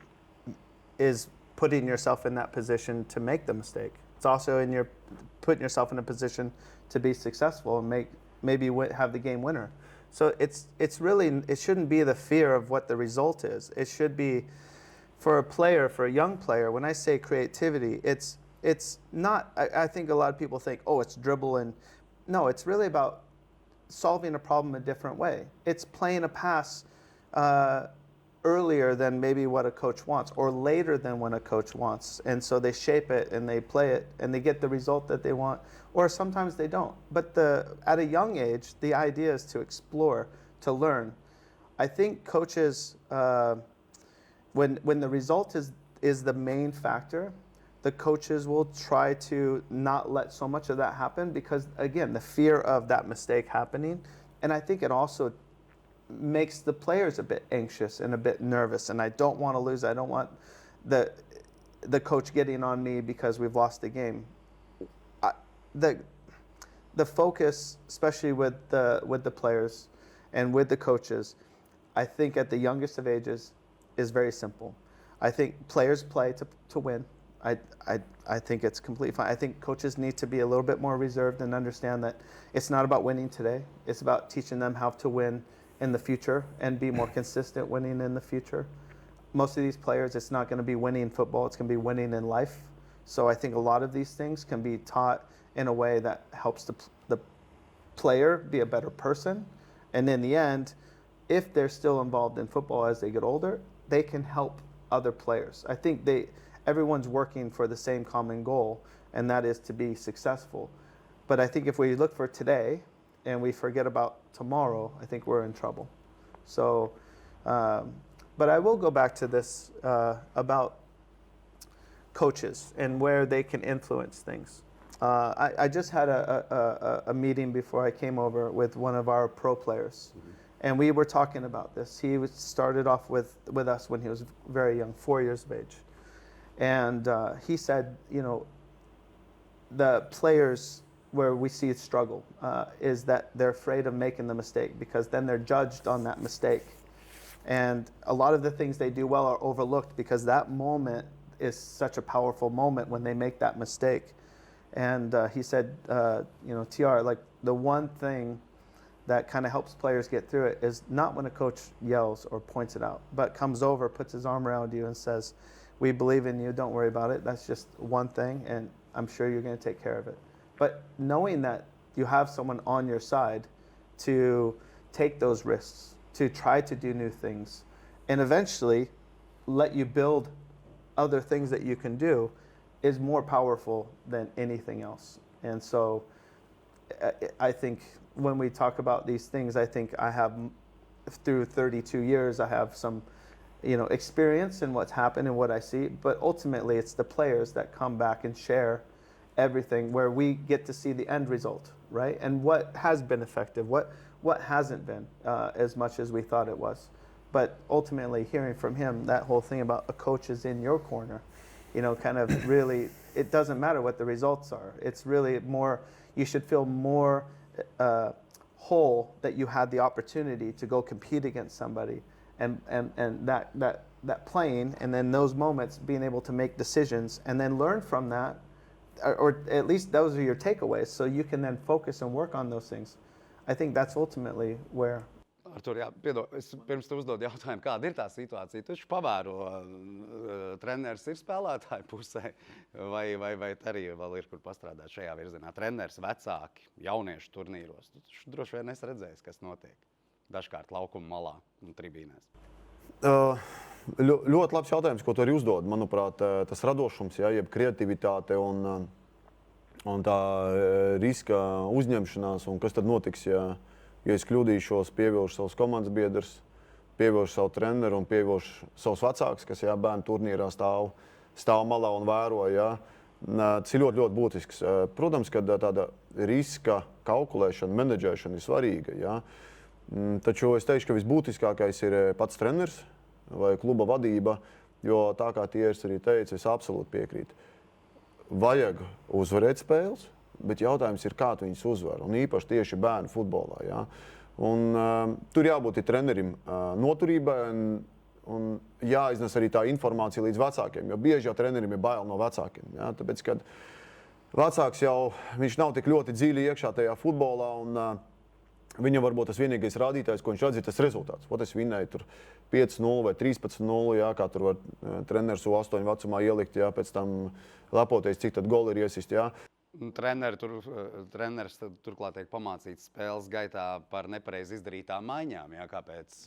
is putting yourself in that position to make the mistake. It's also putting yourself in a position to be successful and maybe have the game winner. So it's really, it shouldn't be the fear of what the result is. It should be, for a young player, when I say creativity, it's not, I think a lot of people think, oh, it's dribble, and no, it's really about solving a problem a different way. It's playing a pass earlier than maybe what a coach wants, or later than when a coach wants. And so they shape it and they play it and they get the result that they want, or sometimes they don't. But at a young age, the idea is to explore, to learn. I think coaches, when the result is the main factor, the coaches will try to not let so much of that happen, because again, the fear of that mistake happening. And I think it also makes the players a bit anxious and a bit nervous, and I don't want to lose. I don't want the coach getting on me because we've lost the game. The focus, especially with the players, and with the coaches, I think at the youngest of ages is very simple. I think players play to win. I think it's completely fine. I think coaches need to be a little bit more reserved and understand that it's not about winning today. It's about teaching them how to win in the future and be more consistent winning in the future. Most of these players, it's not going to be winning in football. It's going to be winning in life. So I think a lot of these things can be taught in a way that helps the player be a better person. And in the end, if they're still involved in football as they get older, they can help other players. I think everyone's working for the same common goal, and that is to be successful. But I think if we look for today and we forget about tomorrow, I think we're in trouble. So, but I will go back to this about coaches and where they can influence things. I just had a meeting before I came over with one of our pro players. And we were talking about this. He started off with us when he was very young, 4 years of age. And he said, you know, the players where we see it struggle is that they're afraid of making the mistake because then they're judged on that mistake. And a lot of the things they do well are overlooked because that moment is such a powerful moment when they make that mistake. And he said, you know, TR, like the one thing that kind of helps players get through it is not when a coach yells or points it out, but comes over, puts his arm around you and says, we believe in you, don't worry about it. That's just one thing, and I'm sure you're going to take care of it. But knowing that you have someone on your side to take those risks, to try to do new things, and eventually let you build other things that you can do is more powerful than anything else. And so I think when we talk about these things, I think I have, through 32 years, I have some, you know, experience in what's happened and what I see. But ultimately, it's the players that come back and share everything where we get to see the end result, right? And what has been effective, what hasn't been as much as we thought it was. But ultimately, hearing from him, that whole thing about a coach is in your corner, you know, kind of really, it doesn't matter what the results are. It's really more, you should feel more whole that you had the opportunity to go compete against somebody and that playing, and then those moments being able to make decisions and then learn from that, or at least those are your takeaways, so you can then focus and work on those things. I think that's ultimately where. Artur, jā, piedod, es pirms tu uzdod jautājumu, kāda ir tā situācija? Tu taču pavēro, treneris ir spēlētāju pusē, vai arī vēl ir kur pastrādāt šajā virzienā? Treneris, vecāki, jauniešu turnīros. Tu taču droši vien esi redzējis, kas notiek dažkārt laukuma malā un tribīnēs. Ļoti labs jautājums, ko tu arī uzdod. Manuprāt, tas radošums, ja, jeb kreativitāte un tā riska uzņemšanās, un kas tad notiks, ja es kļūdīšos, pievilšu savus komandas biedrus, pievilšu savu treneru un pievilšu savus vecākus, kas bērnu turnīrā stāv malā un vēro. Ja. Tas ir ļoti, ļoti būtisks. Protams, ka tāda riska kalkulēšana, menedžēšana ir svarīga. Ja. Taču es teikšu, ka visbūtiskākais ir pats treneris vai kluba vadība, jo tā kā Tieris arī teica, es absolūti piekrītu. Vajag uzvarēt spēles, bet jautājums ir, kā tu viņus uzvar, un īpaši tieši bērnu futbolā. Ja? Un, tur jābūt trenerim noturībai un jāiznes arī tā informācija līdz vecākiem, jo bieži jau trenerim ir bail no vecākiem. Ja? Tāpēc, kad vecāks jau, viņš nav tik ļoti dziļi iekšā tajā futbolā, un viņam varbūt tas vienīgais rādītājs, ko viņš redz, ir tas rezultāts. Ot es vinnēju tur 5-0 vai 13-0, ja? Kā tur var treneris U8 vecumā ielikt, ja? Pēc tam lepoties, cik tad goli ir iesist. Ja? Treneris turklāt tiek pamācīts spēles gaitā par nepareizi izdarītām maiņām. Ja, kāpēc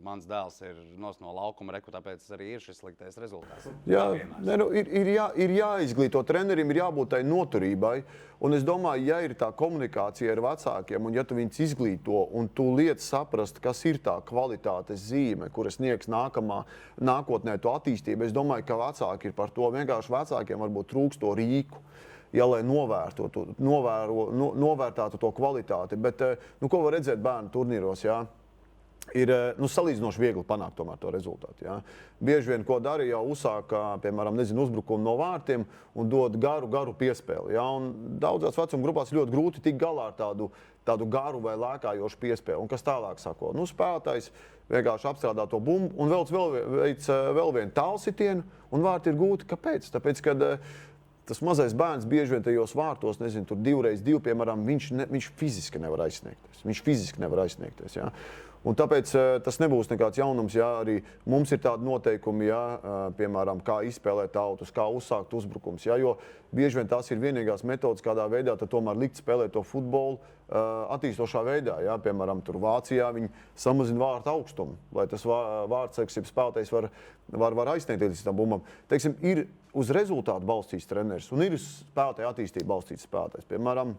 mans dēls ir no laukuma, tāpēc arī ir šis sliktais rezultāts. Jā, ir jāizglīto trenerim, ir jābūt tai noturībai. Un es domāju, ja ir tā komunikācija ar vecākiem, un ja tu viņus izglīto, un tu liec saprast, kas ir tā kvalitātes zīme, kuras sniegs nākotnē to attīstību, es domāju, ka vecāki ir par to. Vienkārši vecākiem varbūt trūkst to rīku. Ja, lai novērtātu to kvalitāti. Bet, ko var redzēt bērnu turnīros? Ja? ir salīdzinoši viegli panākt tomēr to rezultātu. Ja? Bieži vien, ko dara, jau uzsāk, piemēram, uzbrukumu no vārtiem un dod garu piespēli. Ja? Un daudzās vecuma grupās ļoti grūti tikt galā ar tādu garu vai lēkājošu piespēli. Un kas tālāk sako? Spēlētājs vienkārši apstrādā to bumbu un veic vēl vienu tālsitienu, un vārti ir gūti. Kāpēc? Tāpēc, kad tas mazais bērns bieži vien tajos vārtos, tur 2x2, piemēram, viņš fiziski nevar aizsniegties. Ja? Un tāpēc tas nebūs nekāds jaunums, ja arī mums ir tādi noteikumi, ja, piemēram, kā izspēlēt tautus, kā uzsākt uzbrukums. Ja, jo bieži vien tās ir vienīgās metodas, kādā veidā tomēr likt spēlēt to futbolu attīstošā veidā. Ja. Piemēram, tur Vācijā viņi samazina vārtu augstumu, lai tas vārdsargs spēlētājs var aizsniegt līdz tam bumbam. Teiksim, ir uz rezultātu balstīts treneris un ir uz spēlētāju attīstību balstīts spēlētājs. Piemēram,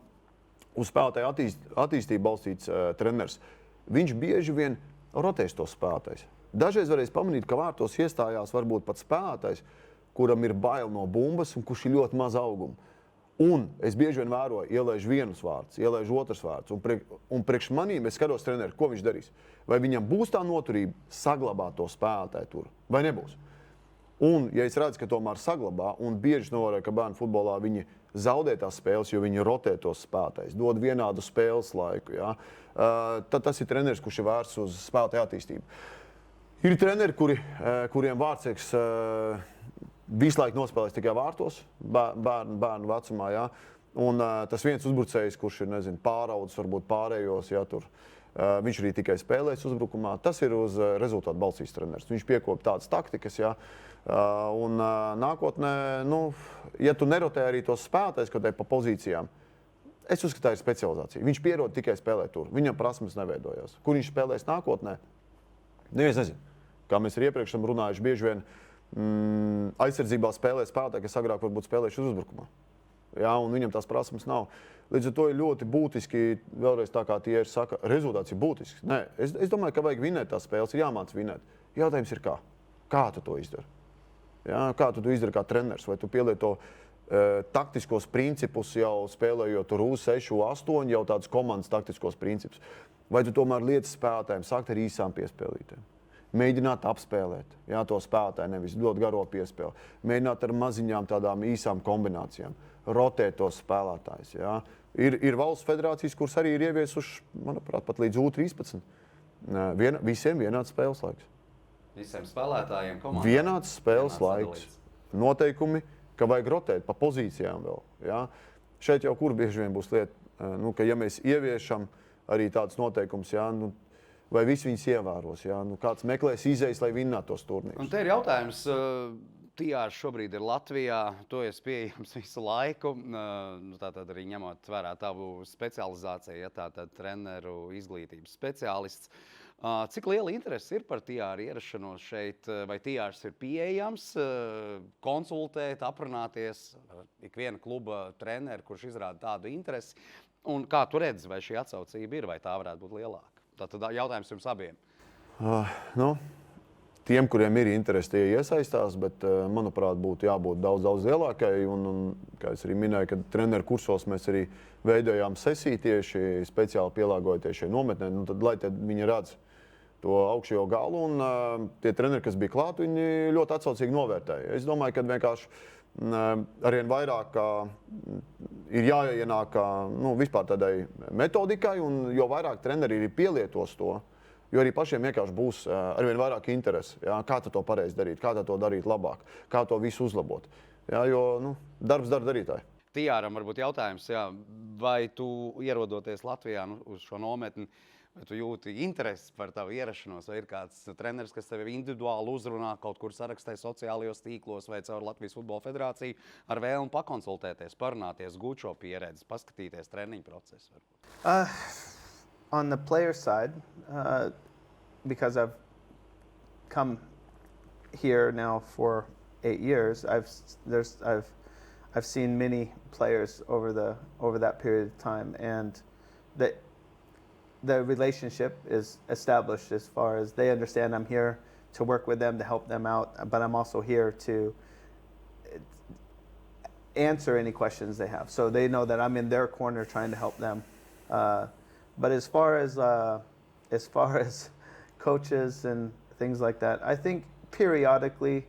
uz spēlētāju attīstību balstīts treneris. Viņš bieži vien rotēs tos spēlētājus. Dažreiz varēs pamanīt, ka vārtos iestājās varbūt pat spēlētājs, kuram ir bail no bumbas un kurš ir ļoti maz auguma. Un es bieži vien vēroju, ielaižu vienus vārdus, ielaižu otrus vārdus. Un priekš manīm es skatos treneri, ko viņš darīs. Vai viņam būs tā noturība saglabāt to spēlētāju tur, vai nebūs. Un, ja es redzu, ka tomēr saglabā, un bieži novēroju, ka bērnu futbolā viņi zaudē tās spēles, jo viņi rotē tos spēlētājus, dod vienādu spēles laiku. Ja? Tad tas ir treneris, kurš ir vērsts uz spēlētāju attīstību. Ir treneri, kuriem vārdsargs visu laiku nospēlēs tikai vārtos, bērnu vecumā. Ja? Un tas viens uzbrucējs, kurš ir pāraudzis, varbūt pārējos, ja, tur, viņš arī tikai spēlēs uzbrukumā. Tas ir uz rezultātu balstīts treneris. Viņš piekopja tādas taktikas. Ja? Un nākotnē, ja tu nerotē arī tos spēlētājus, kaut kā pa pozīcijām, es uzskatu, tā ir specializācija. Viņš pierod tikai spēlēt tur. Viņam prasmes neveidojās. Kur viņš spēlēs nākotnē? Neviens nezinu. Kā mēs arī iepriekš esam runājuši, bieži vien aizsardzībā spēlē spēlētāji, kas agrāk varbūt spēlējuši uzbrukumā. Ja, un viņam tās prasmes nav. Līdz ar to ir ļoti būtiski, vēlreiz tā kā TR saka, rezultāts ir būtisks. Nē, es domāju, ka vajag vinēt tās spēles, ir jāmāc vinēt. Jautājums ir kā? Kā tu to izdari? Ja, kā tu to izdari kā treneris? Vai tu pielieto taktiskos principus jau spēlējot tur U6, U8, jau tādus komandas taktiskos principus? Vai tu tomēr lietas spēlētājiem sākt ar īsām piespēlītēm? Mēģināt apspēlēt, ja, to spēlētāju, nevis dot garo piespēli. Mēģināt ar maziņām tādām īsām kombinācijām. Rotēt tos spēlētājus. Ja. Ir valsts federācijas, kuras arī ir ieviesuši, manuprāt, pat līdz U13. Visiem vienāds spēles laiks. Visiem spēlētājiem komandām. Vienāds spēles laiks. Noteikumi, ka vajag rotēt pa pozīcijām vēl. Ja. Šeit jau kur bieži vien būs lieta, ka ja mēs ieviešam arī tādus noteikumus, ja, vai visi viņus ievēros, ja, kāds meklēs izejas, lai vinnētu tos turnīrus. Un te ir jautājums, TR šobrīd ir Latvijā, tu esi pieejams visu laiku, tātad arī ņemot vērā tavu specializāciju, ja tātad treneru izglītības speciālists. Cik liela interese ir par TR ierašanos šeit, vai TRs ir pieejams, konsultēt, aprunāties ikviena kluba treneri, kurš izrāda tādu interesi, un kā tu redzi, vai šī atsaucība ir, vai tā varētu būt lielāka? Tātad jautājums jums abiem. Tiem, kuriem ir interesi, tie iesaistās, bet, manuprāt, būtu jābūt daudz lielākai. Un, kā es arī minēju, kad treneru kursos mēs arī veidojām sesiju tieši speciāli pielāgojoties šai nometnē, tad, lai viņi redz to augšējo galu, un tie treneri, kas bija klāt, viņi ļoti atsaucīgi novērtēja. Es domāju, ka vienkārši arvien vairāk ir jāienāk vispār tādai metodikai, un jo vairāk treneri ir pielietos to, jo arī pašiem vienkārši būs arvien vairāk interesi, ja, kā to pareizi darīt, kā to darīt labāk, kā to visu uzlabot. Ja, jo darbs dara darītāji. TRam varbūt jautājums, jā, vai tu ierodoties Latvijā uz šo nometni, vai tu jūti interesi par tavu ierašanos, vai ir kāds treneris, kas tevi individuāli uzrunā, kaut kur sarakstē sociālajos tīklos vai caur Latvijas Futbola Federāciju ar vēlmu pakonsultēties, parunāties, gūt šo pieredzi, paskatīties treniņu procesu? On the player side, because I've come here now for 8 years, I've seen many players over that period of time, and the relationship is established as far as they understand I'm here to work with them, to help them out, but I'm also here to answer any questions they have. So they know that I'm in their corner trying to help them. But as far as coaches and things like that. I think periodically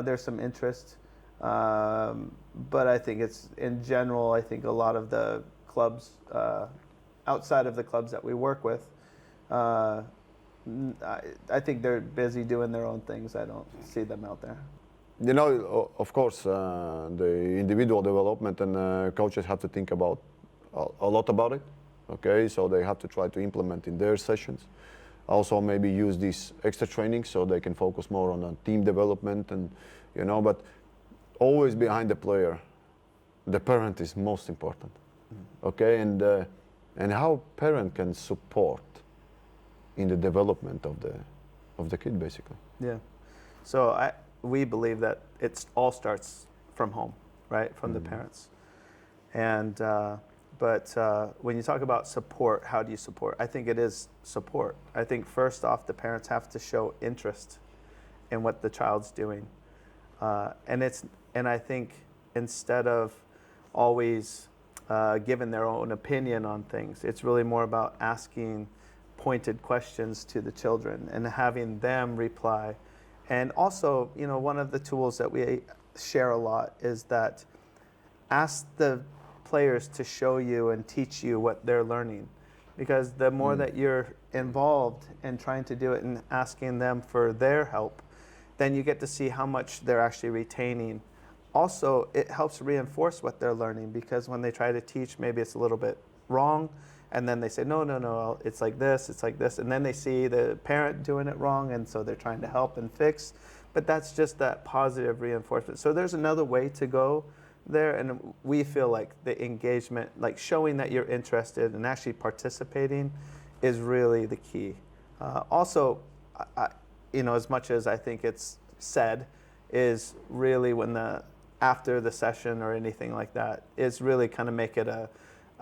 there's some interest, but I think it's in general. I think a lot of the clubs outside of the clubs that we work with, I think they're busy doing their own things. I don't see them out there. You know, of course, the individual development and coaches have to think about a lot about it. Okay, so they have to try to implement in their sessions. Also, maybe use these extra trainings so they can focus more on team development and, you know, but always behind the player, the parent is most important. Okay, and how parent can support in the development of the kid, basically. Yeah. So we believe that it all starts from home, right, from the parents. And but when you talk about support, how do you support? I think it is support. I think first off, the parents have to show interest in what the child's doing, and I think instead of always giving their own opinion on things, it's really more about asking pointed questions to the children and having them reply. And also, you know, one of the tools that we share a lot is that ask the players to show you and teach you what they're learning, because the more that you're involved in trying to do it and asking them for their help, then you get to see how much they're actually retaining. Also, it helps reinforce what they're learning, because when they try to teach, maybe it's a little bit wrong, and then they say, no, it's like this, and then they see the parent doing it wrong, and so they're trying to help and fix. But that's just that positive reinforcement. So there's another way to go there, and we feel like the engagement, like showing that you're interested and actually participating, is really the key. Also, you know, as much as I think it's said, is really when after the session or anything like that, is really kind of make it a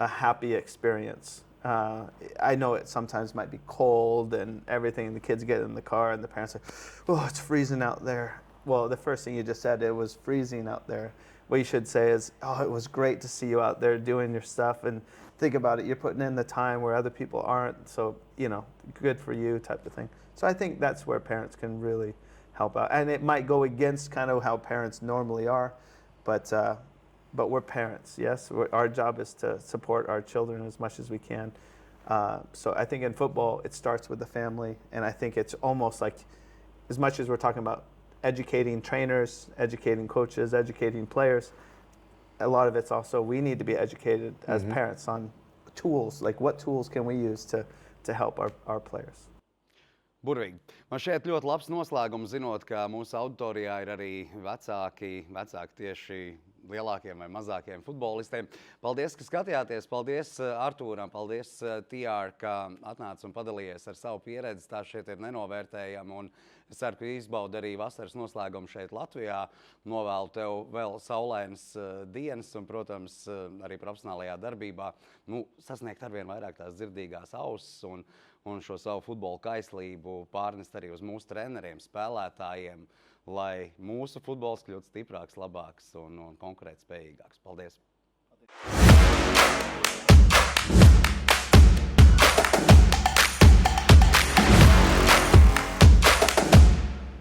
happy experience. I know it sometimes might be cold and everything, and the kids get in the car and the parents are, oh, it's freezing out there. Well, the first thing you just said, it was freezing out there. What you should say is, oh, it was great to see you out there doing your stuff, and think about it, you're putting in the time where other people aren't, so, you know, good for you type of thing. So I think that's where parents can really help out. And it might go against kind of how parents normally are, but we're parents, yes? Our job is to support our children as much as we can. So I think in football, it starts with the family, and I think it's almost like, as much as we're talking about educating trainers, educating coaches, educating players, a lot of it's also we need to be educated as parents on tools, like what tools can we use to help our players. Burvīgi. Man šeit ļoti labs noslēgums, zinot, ka mūsu auditorijā ir arī vecāki tieši lielākiem vai mazākiem futbolistiem. Paldies, ka skatījāties. Paldies Artūram, paldies TR, ka atnāc un padalījies ar savu pieredzi. Tā šeit ir nenovērtējama, un es ceru, ka izbaudi arī vasaras noslēgumu šeit Latvijā. Novēlu tev vēl saulainas dienas un, protams, arī profesionālajā darbībā sasniegt arvien vairāk tās dzirdīgās ausis un šo savu futbola kaislību pārnest arī uz mūsu treneriem, spēlētājiem, lai mūsu futbols kļūtu stiprāks, labāks un konkurētspējīgāks. Paldies!